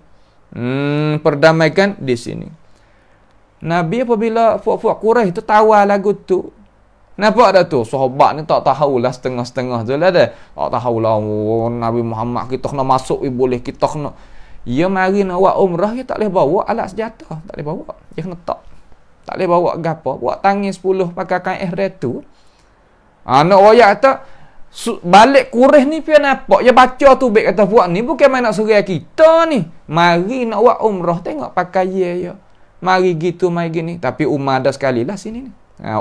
Perdamaikan di sini. Nabi apabila puak-puak Quraisy tu tawar lagu tu. Nampak dah tu? Sahabat ni tak tahulah setengah-setengah tu lah dah. Tak tahulah Nabi Muhammad kita kena masuk boleh, kita kena. Ya mari nak buat umrah, dia tak boleh bawa alat senjata. Tak boleh bawa. Dia kena tak boleh bawa gapo, buat tangan 10 pakai kain ihram tu. Nak royak kata balik Quraisy ni pian nampak dia baca tu baik kata buat ni bukan main nak serai kita ni. Mari nak buat umrah tengok pakai ya. Mari gitu mari gini, tapi Umar dah sekali lah sini ni.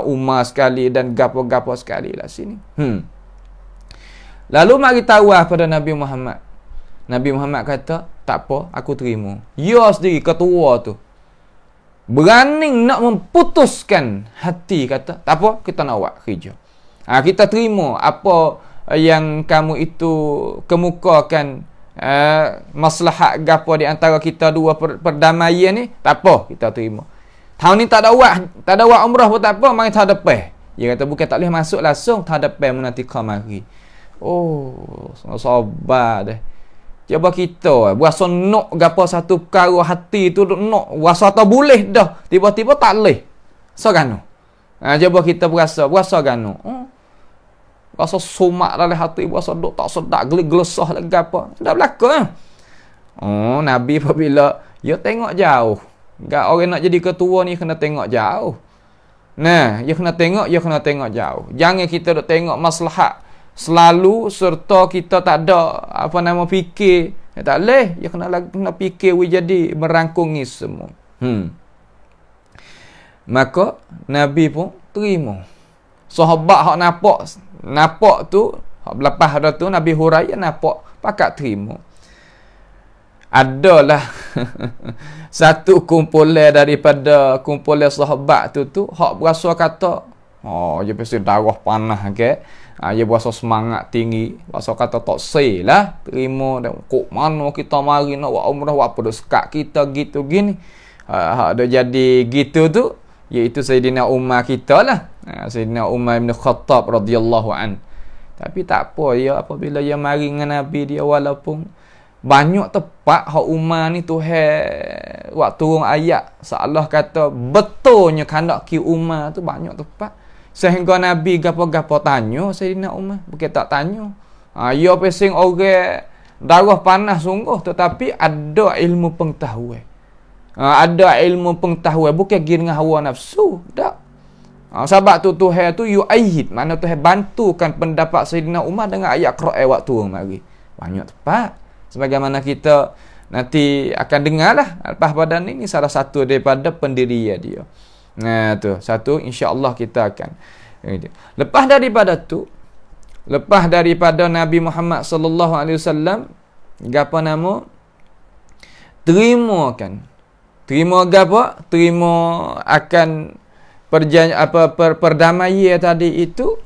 Umar sekali dan gapo-gapo sekali lah sini. Lalu mari tawaf pada Nabi Muhammad. Nabi Muhammad kata, tak apa, aku terima. Ya sendiri ketua tu berani nak memutuskan hati, kata tak apa, kita nak buat kerja. Kita terima apa yang kamu itu kemukakan, maslahat gapo di antara kita dua perdamaian ni, tak apa, kita terima. Tahun ni tak ada buat umrah pun tak apa, mari tahun depan. Dia kata bukan tak boleh masuk langsung, tahun depan nanti kau mari. Oh, sabar dah. Cuba kita berasa nak gapo satu perkara hati tu nak berasa tak boleh dah, tiba-tiba tak boleh. So gano. Cuba kita berasa gano. Rasa sumak dalam hati, berasa duk tak sedap, gelesah lagi apa. Dah berlaku. Nabi apabila dia tengok jauh. Orang nak jadi ketua ni kena tengok jauh. Nah, dia kena tengok jauh. Jangan kita duk tengok maslahat selalu serta kita tak ada fikir. Tak boleh. Dia kena fikir jadi merangkungi semua. Maka Nabi pun terima. Sahabat hak nampak tu, hak lepas dah tu Nabi Hurairah nampak pakat terima. Adalah satu kumpulan daripada kumpulan sahabat tu hak berasa kata, dia pasti darah panah ke. Dia berasa semangat tinggi, berasa kata tak say lah, terima dan kok mana kita mari nak buat umrah, buat apa sekat kita gitu gini. Ada jadi gitu tu, iaitu Sayyidina Umar kita lah. Sayyidina Umar bin Khattab radhiyallahu an. Tapi tak apa, ya apabila dia mari dengan Nabi dia, walaupun banyak tepat hak Umar ni Tuhan waktu turun ayat seolah kata betulnya kandak ki Umar tu banyak tepat. Sehingga Nabi gapo-gapo tanya Sayyidina Umar, bukan tak tanya. Ya pesing orang darah panas sungguh, tetapi ada ilmu pengetahuan. Ada ilmu pengetahuan, bukan pergi dengan hawa nafsu. Tak. Sebab tu Tuhan tu yu'ayyid, makna Tuhan bantukan pendapat Sayyidina Umar dengan ayat Quran waktu mari. Banyak tepat. Sebagaimana kita nanti akan dengar lah lepas pada ni salah satu daripada pendirian dia. Nah tu satu, insya-Allah kita akan. Lepas daripada Nabi Muhammad sallallahu alaihi wasallam gapo nama terima gapo, terima akan perdamaian tadi itu,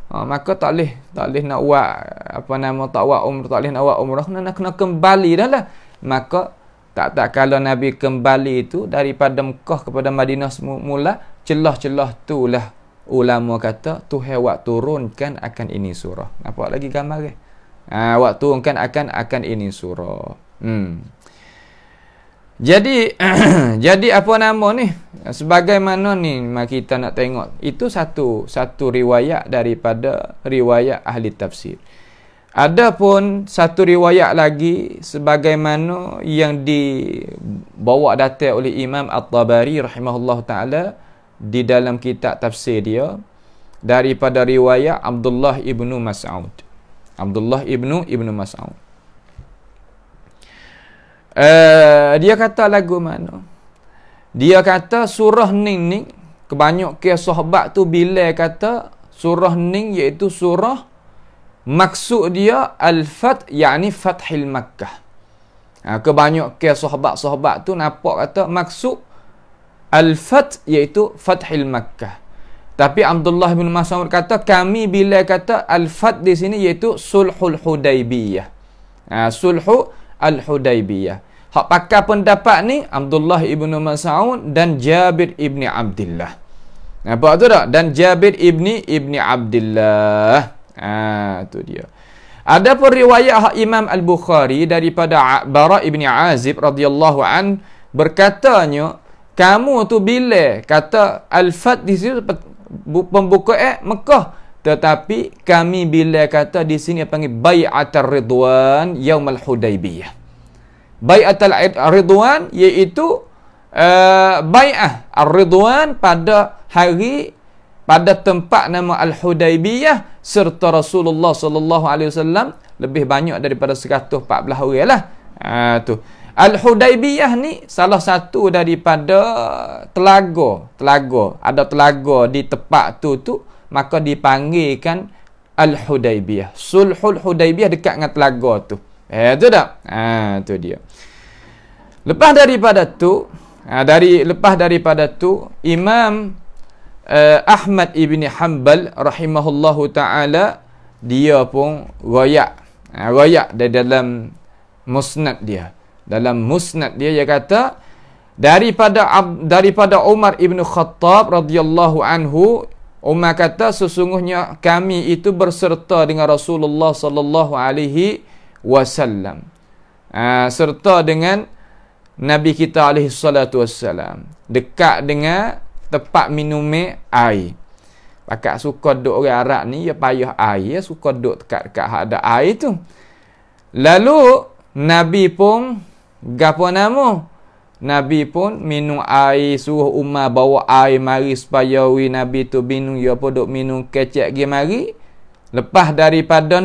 maka tak boleh nak buat apa nama, tak boleh nak buat umrah, kena kembali dah lah. Maka tak kalau Nabi kembali itu daripada Mekah kepada Madinah semula, celah-celah tu lah ulama kata Tuhan wak turunkan akan ini surah. Nampak lagi gambar ke? Wak turunkan akan ini surah. Jadi apa nama ni? Sebagaimana ni kita nak tengok, itu satu riwayat daripada riwayat ahli tafsir. Adapun satu riwayat lagi sebagaimana yang dibawa datang oleh Imam At-Tabari rahimahullah taala di dalam kitab tafsir dia daripada riwayat Abdullah ibnu Mas'ud. Dia kata lagu mana? Dia kata surah ni kebanyakan sahabat tu bila kata surah ni iaitu surah maksud dia Al-Fath, yakni Fathil Makkah. Kebanyakan sahabat-sahabat tu nampak kata maksud Al-Fath iaitu Fathil Makkah. Tapi Abdullah bin Mas'ud kata kami bila kata Al-Fath di sini iaitu Sulhul Hudaybiyah. Sulhu Al-Hudaybiyah. Hak pakar pendapat ni Abdullah ibnu Mas'ud dan Jabir ibni Abdullah. Nampak tu tak? Dan Jabir ibni Abdullah. Tu dia. Ada pun riwayat hak Imam Al-Bukhari daripada Bara ibni Azib radhiyallahu an berkatanya, kamu tu bila kata Al-Fath di situ pembukaan Mekah, tetapi kami bila kata di sini panggil Bai'atul Ridwan Yaumul Hudaybiyah. Bai'atul Ridwan iaitu bai'ah Ar-Ridwan pada tempat nama Al-Hudaybiyah serta Rasulullah sallallahu alaihi wasallam lebih banyak daripada 114 orang lah. Tu Al-Hudaybiyah ni salah satu daripada telaga. Ada telaga di tempat tu maka dipanggilkan Al-Hudaybiyah. Sulhul Hudaybiyah dekat dengan telaga tu. Tu tak? Tu dia. Lepas daripada tu Imam Ahmad ibn Hanbal rahimahullahu ta'ala dia pun royak dari dalam musnad dia. Dalam musnad dia kata daripada Umar ibn Khattab radhiyallahu anhu, Umar kata sesungguhnya kami itu berserta dengan Rasulullah sallallahu alaihi wasallam, serta dengan Nabi kita alaihi salatu wassalam, dekat dengan tempat minumnya air. Pakat suka duduk orang Arab ni, dia payah air, suka duduk dekat ada air tu. Lalu Nabi pun Nabi pun minum air, suruh Umar bawa air mari supaya Nabi tu minum, dia pun duk minum kecek gi mari. Lepas daripada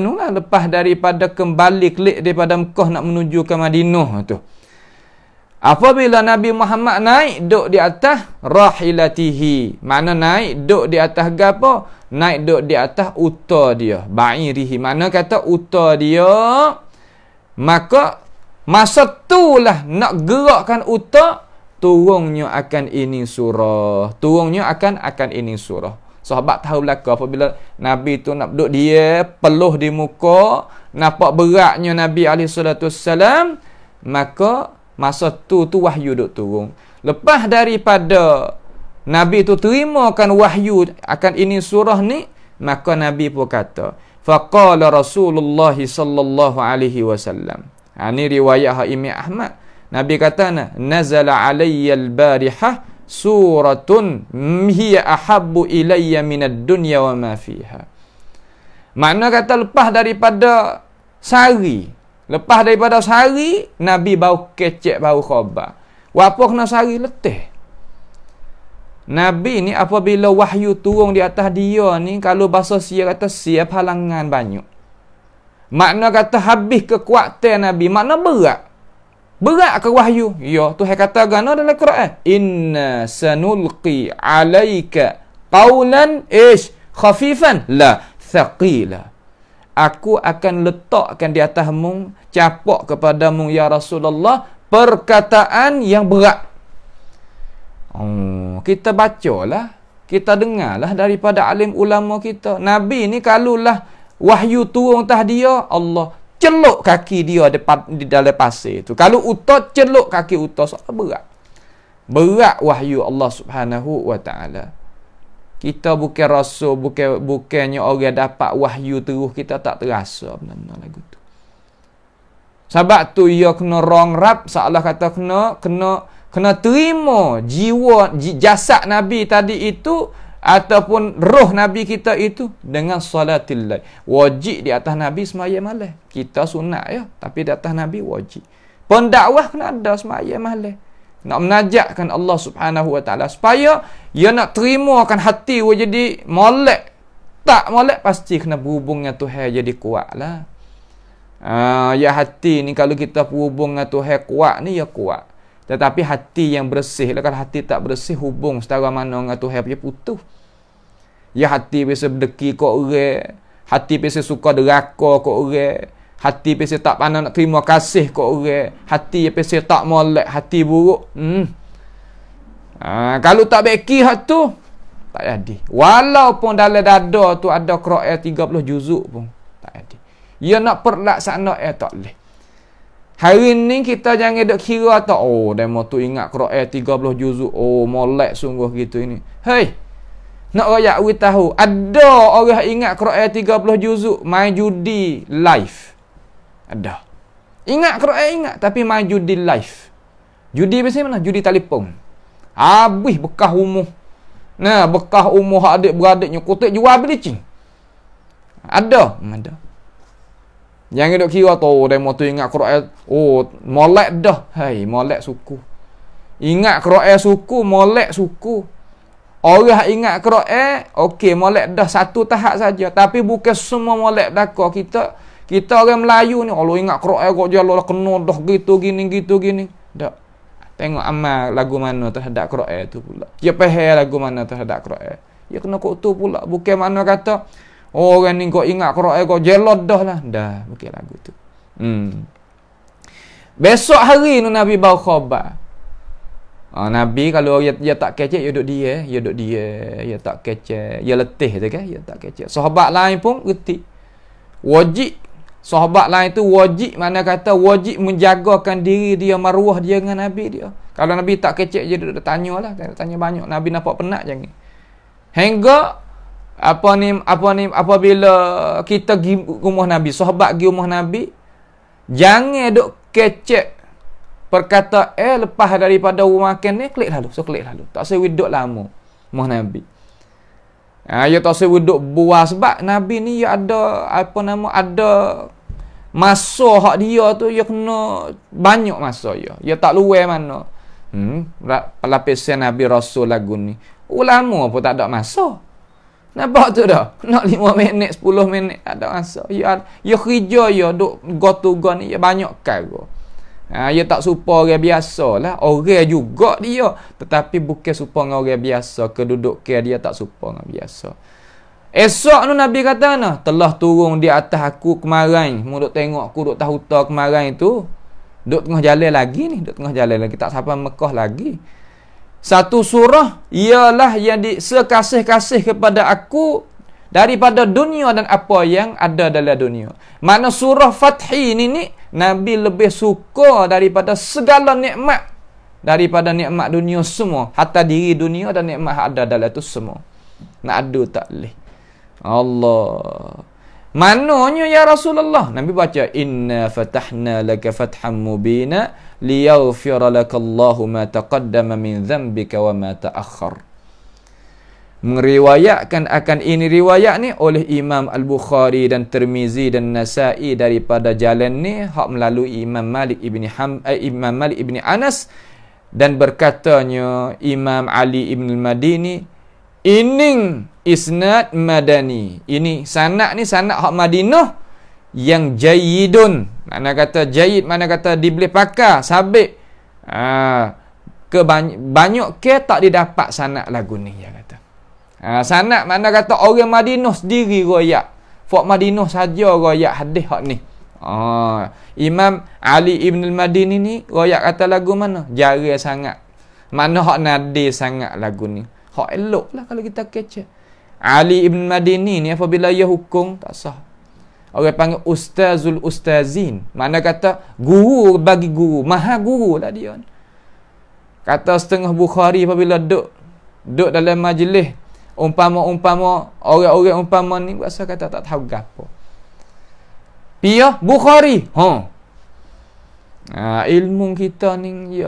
kembali klik daripada Mekah nak menuju ke Madinah tu. Apabila Nabi Muhammad naik duduk di atas rahilatihi, mana naik duduk di atas gapo? Naik duduk di atas unta dia, ba'irihi, mana kata unta dia. Maka masa itulah nak gerakkan unta, turunnya akan ini surah. Sahabat tahu belaka apabila Nabi tu nak duduk dia peluh di muka, nampak beratnya Nabi SAW, maka masa tu wahyu duk turun. Lepas daripada Nabi tu terimakan wahyu akan ini surah ni, maka Nabi pun kata, faqala Rasulullah sallallahu alaihi wasallam. Ini riwayat Imam Ahmad. Nabi kata, nazala alayya al-barihah suratun hiya ahabbu ilayya minad dunya wa ma fiha. Makna kata lepas daripada sehari, Nabi bau kecek, bau khabar. Apa kena sehari letih. Nabi ni apabila wahyu turun di atas dia ni, kalau bahasa sia kata siap halangan banyak. Makna kata habis kekuatan Nabi, makna berat. Berat ke wahyu? Ya, Tuhan kata gana dalam Quran. Inna sanulqi alaika qawlan khafifan la thaqila. Aku akan letakkan di atasmu, capak kepadamu ya Rasulullah, perkataan yang berat. Kita bacalah, kita dengarlah daripada alim ulama kita. Nabi ni kalulah wahyu turun atas dia, Allah celuk kaki dia di dalam pasir tu. Kalau utar, celuk kaki utar. Soal berat. Berat wahyu Allah Subhanahu wa ta'ala. Kita bukan rasa, bukannya orang dapat wahyu terus, kita tak terasa benda lagu tu. Sebab tu ia kena rongrap, seolah kata kena terima jiwa, jasad Nabi tadi itu, ataupun roh Nabi kita itu dengan salatil lail. Wajib di atas Nabi semaya malam. Kita sunat ya, tapi di atas Nabi wajib. Pendakwah kena ada semaya malam. Nak menajatkan Allah Subhanahu wa taala supaya ia nak terimakan hati we jadi molek. Tak molek pasti kena berhubung dengan Tuhan jadi kuatlah. Ya hati ni kalau kita berhubung dengan Tuhan kuat ni ya kuat. Tetapi hati yang bersih lah, kalau hati tak bersih, hubung setara mana dengan Tuhan punya putus. Ya hati biasa berdeki kat orang, hati biasa suka deraka kat orang, hati biasa tak pandai nak terima kasih kat orang, hati biasa tak molek, hati buruk. Kalau tak beki hak tu, tak jadi. Walaupun dalam dada tu ada Quran 30 juzuk pun tak jadi. Ia nak perlaksana tak boleh. Hari ni kita jangan duk kira tak, demo tu ingat Quran 30 juzuk, molek sungguh gitu ini. Hei, nak rakyat we tahu, ada orang ingat Quran 30 juzuk main judi live. Ada. Ingat Quran ingat, tapi main judi live. Judi biasa mana? Judi telefon. Habis bekas umur. Nah, bekas umur adik-beradiknya kotak jual belicing. Ada. Ada. Jangan duk kira tu demo tu ingat Quran, molek dah. Hai, molek suku. Ingat Quran suku, molek suku. Orang ingat Quran, okey molek dah satu tahap saja, tapi bukan semua molek belaka kita orang Melayu ni. Allah ingat Quran kok jalan kena dah gitu gini. Tak. Tengok amal lagu mana terhadap Quran tu pula. Dia faham lagu mana terhadap Quran. Dia kena kok tu pula, bukan mana kata orang ni kau ingat Quran kau jelot dah lah. Dah, bukan lagu tu. Besok hari ni Nabi bawa khabar. Nabi kalau dia tak kecek, dia duduk dia. Dia tak kecek, dia letih tu kan, dia tak kecek. Sahabat lain pun reti. Wajib. Sahabat lain tu wajib, mana kata wajib menjagakan diri dia, maruah dia dengan Nabi dia. Kalau Nabi tak kecek, dia duduk tanyalah. Tanya banyak. Nabi nampak penat jangan. Hingga apabila kita pergi rumah Nabi, sahabat pergi rumah Nabi, jangan duk kecek perkata lepas daripada makan ni klik lalu. Tak saya duduk lama rumah Nabi. Ya tak saya duduk buah sebab Nabi ni ya ada ada masa hak dia tu, dia kena banyak masa dia tak luar mana. Lapisan Nabi Rasul lagu ni ulama pun tak ada masa. Nampak tu dah? Nak 5 minit, 10 minit tak ada masa. Ya kerja ya duk go to go ni ya banyak kali. Ya tak serupa orang biasa lah. Orang juga dia, tetapi bukan serupa dengan orang biasa. Kedudukan dia tak serupa dengan biasa. Esok tu Nabi kata telah turun di atas aku kemarin. Mu duk tengok aku duk tahu kemarin tu. Duk tengah jalan lagi ni, tak sampai Mekah lagi. Satu surah ialah yang sekasih-kasih kepada aku daripada dunia dan apa yang ada dalam dunia. Makna surah Fathi ni Nabi lebih suka daripada segala nikmat, daripada nikmat dunia semua, hatta diri dunia dan nikmat ada dalam itu semua. Nak adu tak boleh. Allah. Mananya ya Rasulullah? Nabi baca inna fatahna laka fathan mubina liyaghfira lakallahu ma taqaddama min dhanbika wa ma ta'akhkhar. Meriwayatkan akan ini riwayat ni oleh Imam Al-Bukhari dan Tirmizi dan Nasa'i daripada jalan ni hak melalui Imam Malik ibni Anas Dan berkatanya Imam Ali Ibn Madini, ining isnad madani. Ini sanad ni sanad hak Madinah yang jayyidun. Mana kata jayyid, mana kata dibeli pakar, sabit. Banyak ke tak didapat sanad lagu ni, dia kata. Sanad mana kata orang Madinah sendiri royak. Fak Madinah saja royak hadis hak ni. Imam Ali Ibn Madini ni royak kata lagu mana? Jarang sangat. Mana hak nadir sangat lagu ni. Hak elok lah kalau kita kecek. Ali Ibn Madini ni apabila ia hukum tak sah. Orang panggil ustazul ustazin. Mana kata guru bagi guru, maha guru lah dia. Kata setengah Bukhari apabila duduk dalam majlis, umpama orang-orang umpama ni biasa kata tak tahu gapo. Pia Bukhari. Ilmu kita ni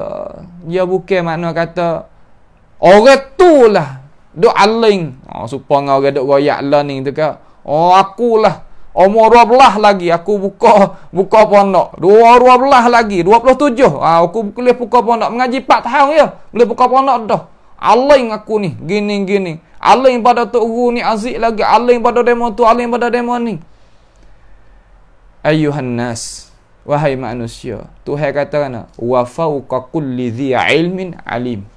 ya bukan makna kata orang tu lah duk aling. Supaya orang duk royak lah ni tu ke. Akulah umur 12 lagi aku buka pondok. 12 lagi 27. Aku boleh buka pondok mengaji 4 tahun ya. Boleh buka pondok dah. Aling aku ni gini. Aling pada tok guru ni azik lagi. Aling pada demo tu, aling pada demo ni. Ayuhan nas, wahai manusia, Tuhan kata wa fauqa kulli dhi ilmin alim.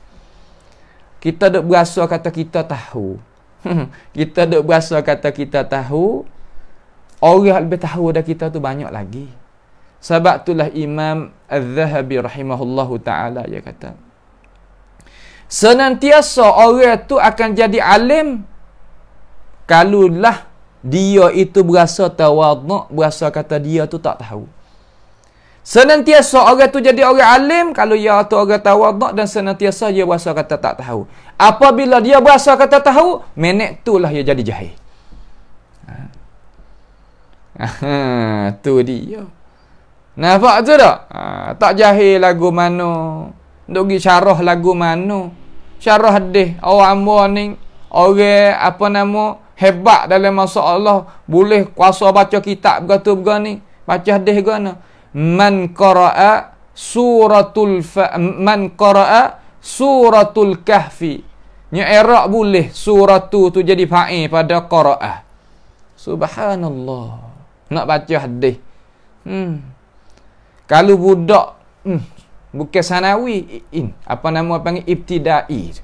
Kita duk berasa kata kita tahu. Kita duk berasa kata kita tahu. Orang lebih tahu dah kita tu banyak lagi. Sebab itulah Imam Az-Zahabi rahimahullahu ta'ala dia kata, senantiasa orang tu akan jadi alim kalulah dia itu berasa tawaduk, berasa kata dia tu tak tahu. Senantiasa orang tu jadi orang alim kalau dia tu orang tawaduk, dan senantiasa dia berasa kata tak tahu. Apabila dia berasa kata tahu, menek itulah dia jadi jahil. Tu dia. Nampak tu tak? Tak jahil lagu mana, duk pergi syarah lagu mana, syarah hadis orang ambo ni orang apa nama hebat dalam masalah, boleh kuasa baca kitab begitu begani, baca hadis gana. Man qara'a suratul kahfi. Nya Iraq boleh surat tu jadi fa'il pada qara'a. Subhanallah. Nak baca hadis. Kalau budak bukan sanawi, apa nama panggil ibtidai.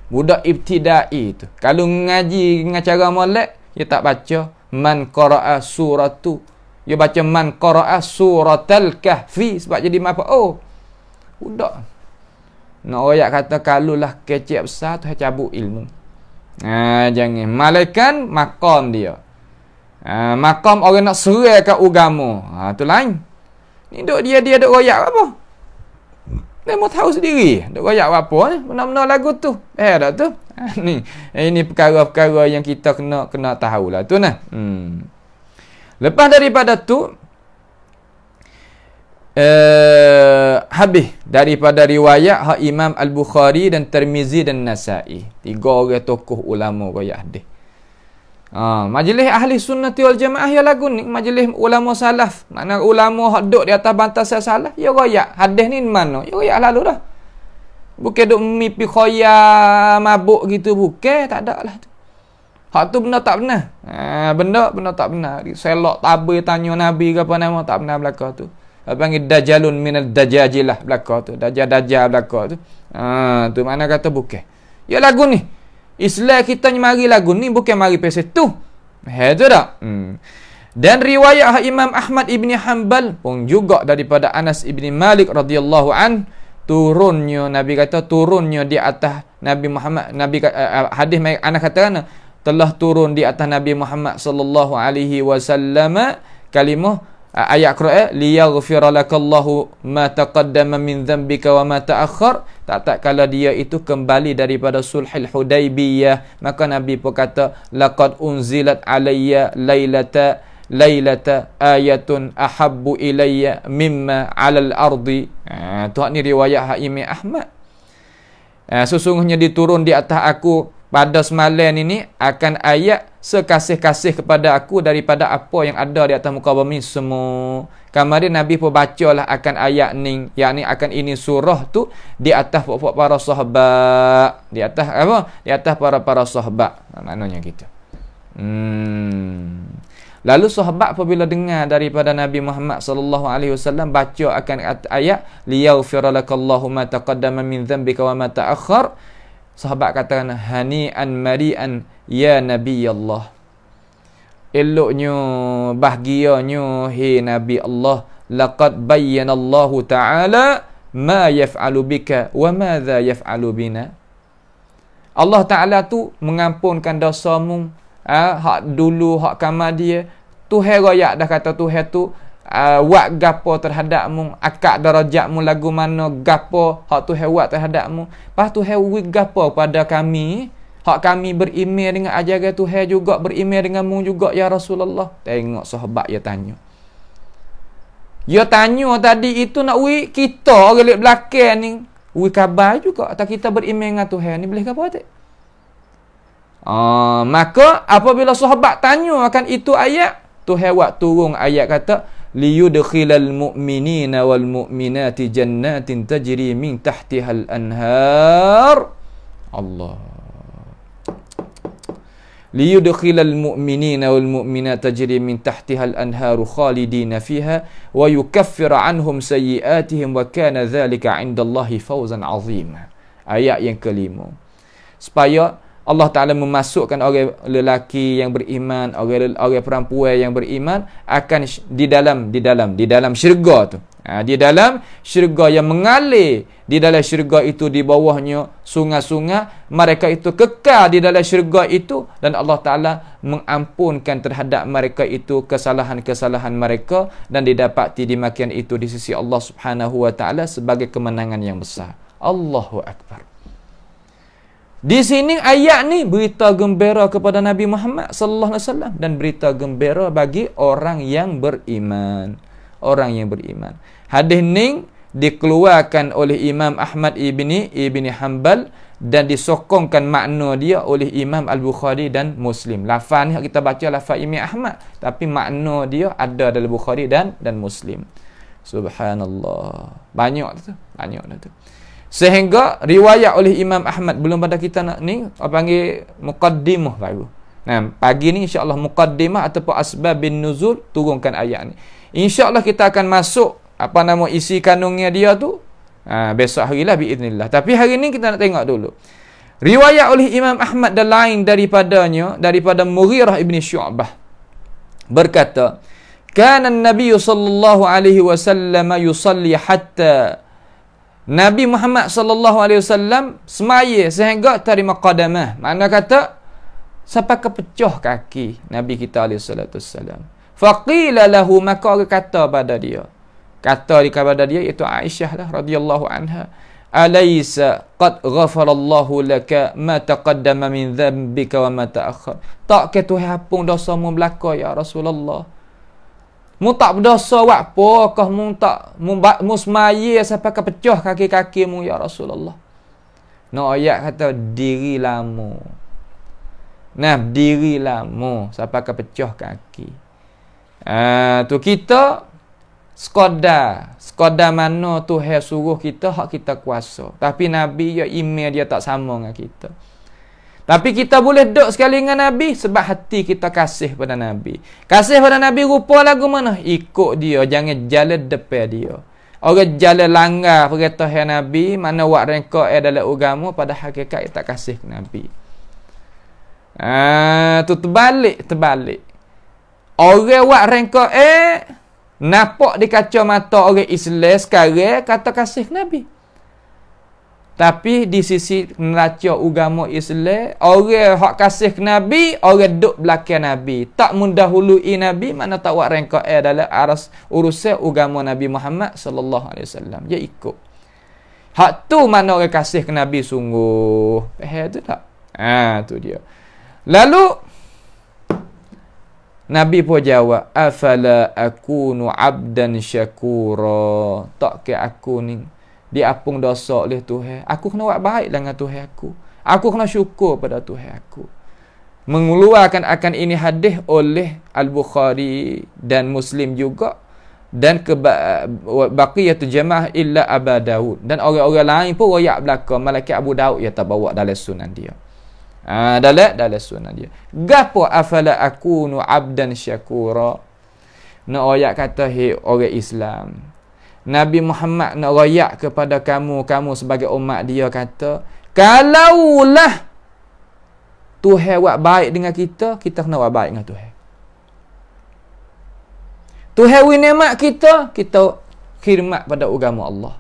Budak ibtidai tu, kalau ngaji dengan cara molek, dia tak baca man qara'a suratu, dia baca man qara'a suratal kahfi, sebab jadi apa? Budak nak royak kata kalulah kecik besar tu cabut ilmu. Jangan malaikan makam dia. Makam orang nak serai kat agama. Tu lain. Ni duk dia duk royak apa? Dia mau tahu sendiri. Duk royak apa ni? Benar-benar lagu tu. Tak tu. Ini perkara-perkara yang kita kena tahulah tu nah. Lepas daripada tu habis daripada riwayat hak Imam Al-Bukhari dan Tirmizi dan Nasa'i. 3 orang tokoh ulama royak hadis. Majlis ahli sunnati wal jamaah ya lagu ni, majlis ulama salaf. Mana ulama hak duk di atas bantasan salaf, ya royak hadis ni mana? Ya royak lalu dah. Bukan duk mimpi khoya mabuk gitu, bukan, tak ada lah tu. Hak tu benda tak benar. Benda tak benar. Selok tabir tanya Nabi ke apa nama, tak benar belaka tu. Panggil dajalun minal dajajilah belaka tu. Dajjal belaka tu. Tu mana kata bukan. Ya lagu ni. Islam kita ni mari lagu ni bukan mari peset tu. Tu tak? Dan riwayat Imam Ahmad ibni Hanbal pun juga daripada Anas ibni Malik radhiyallahu an, turunnya Nabi kata turunnya di atas Nabi Muhammad, Nabi hadis Anas kata telah turun di atas Nabi Muhammad sallallahu alaihi wasallam kalimah ayat Quran liyaghfira lakallahu ma taqaddama min dhanbika wa ma ta'akhkhar. Tak kala dia itu kembali daripada sulhul Hudaybiyah, maka Nabi pun kata laqad unzilat alayya lailata ayatun ahabbu ilayya mimma 'alal ardi. Tu ni riwayat Imam Ahmad. Sesungguhnya diturun di atas aku pada semalam ini akan ayat sekasih-kasih kepada aku daripada apa yang ada di atas muka bumi semua. Kemarin Nabi pun bacalah akan ayat ni, yakni akan ini surah tu di atas para sahabat, di atas apa? Di atas para sahabat. Maknanya gitu. Lalu sahabat apabila dengar daripada Nabi Muhammad sallallahu alaihi wasallam baca akan ayat liyaghfira lakallahu ma taqaddama min dhanbika wa ma ta'akhkhar, sahabat katakan hani'an mari'an ya Nabi Allah. Eloknya, bahagianya, hai Nabi Allah, laqad bayyana Allah Ta'ala ma yaf'alu bika wa madza yaf'alu bina. Allah Ta'ala tu mengampunkan dosamu, hak dulu, hak kamar dia. Tuhan raya dah kata Tuhan tu buat gapo terhadapmu, akak darajatmu lagu mana gapo hak Tuhan buat terhadapmu. Pas Tuhan buat gapo pada kami, hak kami beriman dengan ajaran Tuhan juga, beriman denganmu juga ya Rasulullah. Tengok sahabat dia tanya. Dia tanya tadi itu nak wi kita orang lek belakang ni wi khabar juga atau kita beriman dengan Tuhan ni boleh ke apa tak? Maka apabila sahabat tanya akan itu ayat, Tuhan buat turun ayat kata liyudkhilal mu'minina wal mu'minati jannatin tajri min tahtihal anhar. Allah. Liyudkhilal mu'minina wal mu'minati tajri min tahtihal anharu khalidina fiha wa yukaffir anhum sayyi'atihim wa kana dhalika 'indallahi fawzan 'azima. Ayat yang kelima. Supaya Allah Ta'ala memasukkan orang lelaki yang beriman, orang perempuan yang beriman akan di dalam syurga tu. Di dalam syurga yang mengalir, di dalam syurga itu di bawahnya sungai-sungai, mereka itu kekal di dalam syurga itu dan Allah Ta'ala mengampunkan terhadap mereka itu kesalahan-kesalahan mereka dan didapati dimakan itu di sisi Allah Subhanahu Wa Ta'ala sebagai kemenangan yang besar. Allahu Akbar. Di sini ayat ni berita gembira kepada Nabi Muhammad sallallahu alaihi wasallam dan berita gembira bagi orang yang beriman. Orang yang beriman. Hadis ni dikeluarkan oleh Imam Ahmad ibni Hanbal dan disokongkan makna dia oleh Imam Al-Bukhari dan Muslim. Lafaz ni kita baca lafaz Imam Ahmad tapi makna dia ada dalam Bukhari dan Muslim. Subhanallah. Banyak tu. Sehingga riwayat oleh Imam Ahmad belum pada kita nak ni panggil muqaddimah baru. Nah, pagi ni insya-Allah muqaddimah ataupun asbabun nuzul turunkan ayat ni. Insya-Allah kita akan masuk isi kandungnya dia tu besok harilah biiznillah. Tapi hari ni kita nak tengok dulu. Riwayat oleh Imam Ahmad dan lain daripada Mughirah ibni Syu'bah berkata, "Kana an-nabiy sallallahu alaihi wasallam yusalli hatta Nabi Muhammad sallallahu alaihi wasallam semaya sehingga terima qadamah." Makna kata sampai kepecah kaki Nabi kita alaihi salatu wasallam. Faqila lahu, maka orang kata pada dia. Kata kepada dia iaitu Aisyah lah radhiyallahu anha, "Alaysa qad ghafara Allahu laka ma taqaddama min dhanbika wa ma ta'akhkhar?" Tak ke Tuhan hapun dosamu belaka ya Rasulullah. Mu tak berdosa buat apa? Kau mu semaya sampai ke pecah kaki-kakimu ya Rasulullah. No ayat kata dirilamu. Nah, dirilamu sampai ke pecah kaki. Tu kita sekadar mana Tuhan suruh kita hak kita kuasa. Tapi Nabi ya email dia tak sama dengan kita. Tapi kita boleh duduk sekali dengan Nabi sebab hati kita kasih pada Nabi. Kasih pada Nabi rupa lagu mana? Ikut dia, jangan jalan depan dia. Orang jalan langgar perintah Nabi, mana buat rengkok dalam agama, pada hakikat tak kasih ke Nabi. Tu terbalik. Orang buat rengkok nampak di kacamata orang Islam sekarang kata kasih ke Nabi. Tapi di sisi neraca agama Islam, orang hak kasih ke Nabi, orang duduk belakang Nabi. Tak mendahului Nabi, mana tak buat rengkok dalam urusan agama Nabi Muhammad sallallahu alaihi wasallam. Dia ikut. Hak tu mana orang kasih ke Nabi sungguh. Tu tak? Tu dia. Lalu Nabi pun jawab, "Afala akunu 'abdan syakura?" Tak ke aku ni diapung dosa oleh Tuhan. Aku kena buat baik dengan Tuhan aku. Aku kena syukur pada Tuhan aku. Mengeluarkan akan ini hadis oleh Al-Bukhari dan Muslim juga, dan baqiyatul jamaah illa Abu Daud, dan orang-orang lain pun royak belaka malaikat Abu Daud ya bawa dalam sunan dia. Dalam sunan dia. Gapo afala akunu abdan syakura. Nak royak kata orang Islam. Nabi Muhammad nak royak kepada kamu sebagai umat dia kata, kalaulah Tuhan buat baik dengan kita, kita kena buat baik dengan Tuhan. Tuhan beri nikmat kita, kita khidmat pada agama Allah.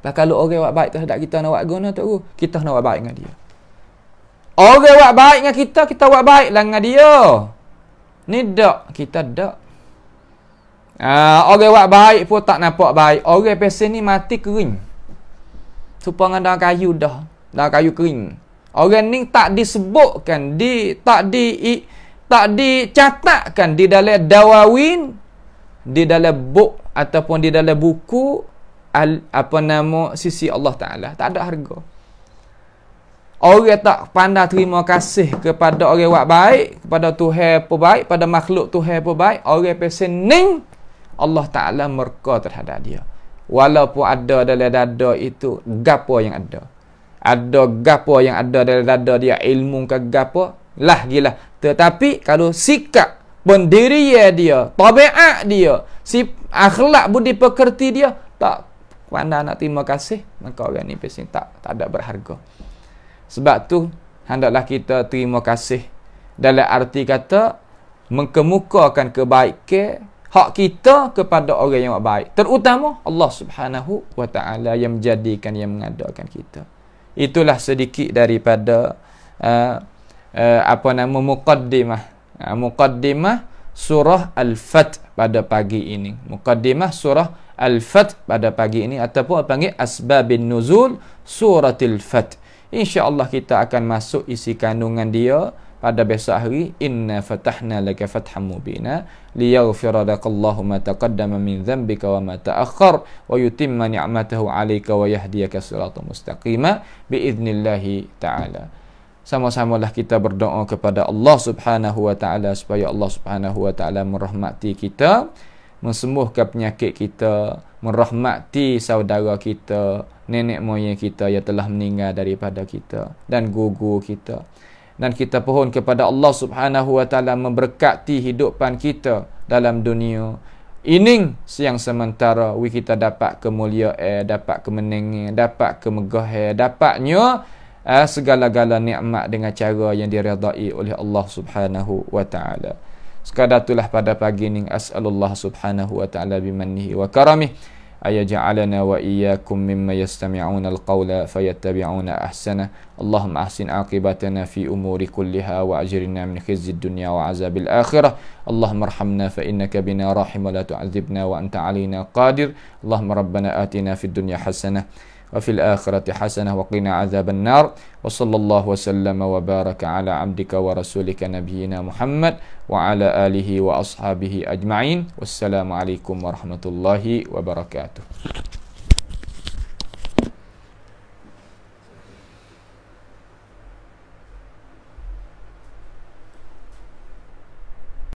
Dan kalau orang buat baik terhadap kita nak buat guna tu, kita kena buat baik dengan dia. Orang buat baik dengan kita, kita buat baik lah dengan dia. Ni dak, kita dak. Orang buat baik pun tak nampak baik. Orang pesen ni mati kering. Supaya dalam kayu dah, dalam kayu kering. Orang ni tak disebutkan, tak dicatatkan di dalam dawawin, di dalam buk ataupun di dalam buku sisi Allah Ta'ala. Tak ada harga. Orang tak pandai terima kasih kepada orang buat baik, kepada Tuhan pun baik, pada makhluk Tuhan pun baik. Orang pesening Allah Ta'ala murka terhadap dia. Walaupun ada dalam dada itu gapo yang ada. Ada gapo yang ada dalam dada dia, ilmu ke gapo lah gila. Tetapi kalau sikap pendirian dia, tabiat dia, akhlak budi pekerti dia tak pandai nak terima kasih, maka orang ni pasti tak ada berharga. Sebab tu hendaklah kita terima kasih dalam arti kata mengemukakan kebaikan hak kita kepada orang yang baik, terutama Allah Subhanahu wa Ta'ala yang menjadikan, yang mengadakan kita. Itulah sedikit daripada muqaddimah surah Al-Fath pada pagi ini. Muqaddimah surah Al-Fath pada pagi ini, ataupun panggil asbabin nuzul suratul Fath. InsyaAllah kita akan masuk isi kandungan dia pada besok hari. Inna fatahna laka fatham mubina liyaghfira lakallahu ma taqaddama min dhanbika wa ma ta'akhkhar wa yutimma ni'matahu 'alaika wa yahdiyaka siratan mustaqima biidznillah ta'ala. Sama-samalah kita berdoa kepada Allah Subhanahu wa Ta'ala supaya Allah Subhanahu wa Ta'ala merahmati kita, mensembuhkan penyakit kita, merahmati saudara kita, nenek moyang kita yang telah meninggal daripada kita, dan guru kita. Dan kita pohon kepada Allah Subhanahu wa Ta'ala memberkati hidupan kita dalam dunia ini yang sementara, kita dapat kemuliaan, dapat kemenangan, dapat kemegahan, dapatnya segala-gala nikmat dengan cara yang diredai oleh Allah Subhanahu wa Ta'ala. Sekadar itulah pada pagi ini, as'alullah Subhanahu wa Ta'ala bimannihi wa karamih ayaj'alana wa iyyakum mimma yastami'una al-qawla fayattabi'una ahsana. Allahumma ahsin aqibatana fi umuri kulliha wa ajirna min khizyid dunya wa azabil akhirah. Allahumma arhamna fa innaka bina rahim wa la tu'adzibna wa anta 'alaina qadir. Allahumma rabbana atina fid dunya hasanah wa fil akhirati hasanah wa qina adzaban nar. Wa sallallahu wa sallama wa baraka ala abdika wa rasulika nabiyyina Muhammad wa ala alihi wa ashabihi ajma'in. Wassalamu alaikum warahmatullahi wabarakatuh.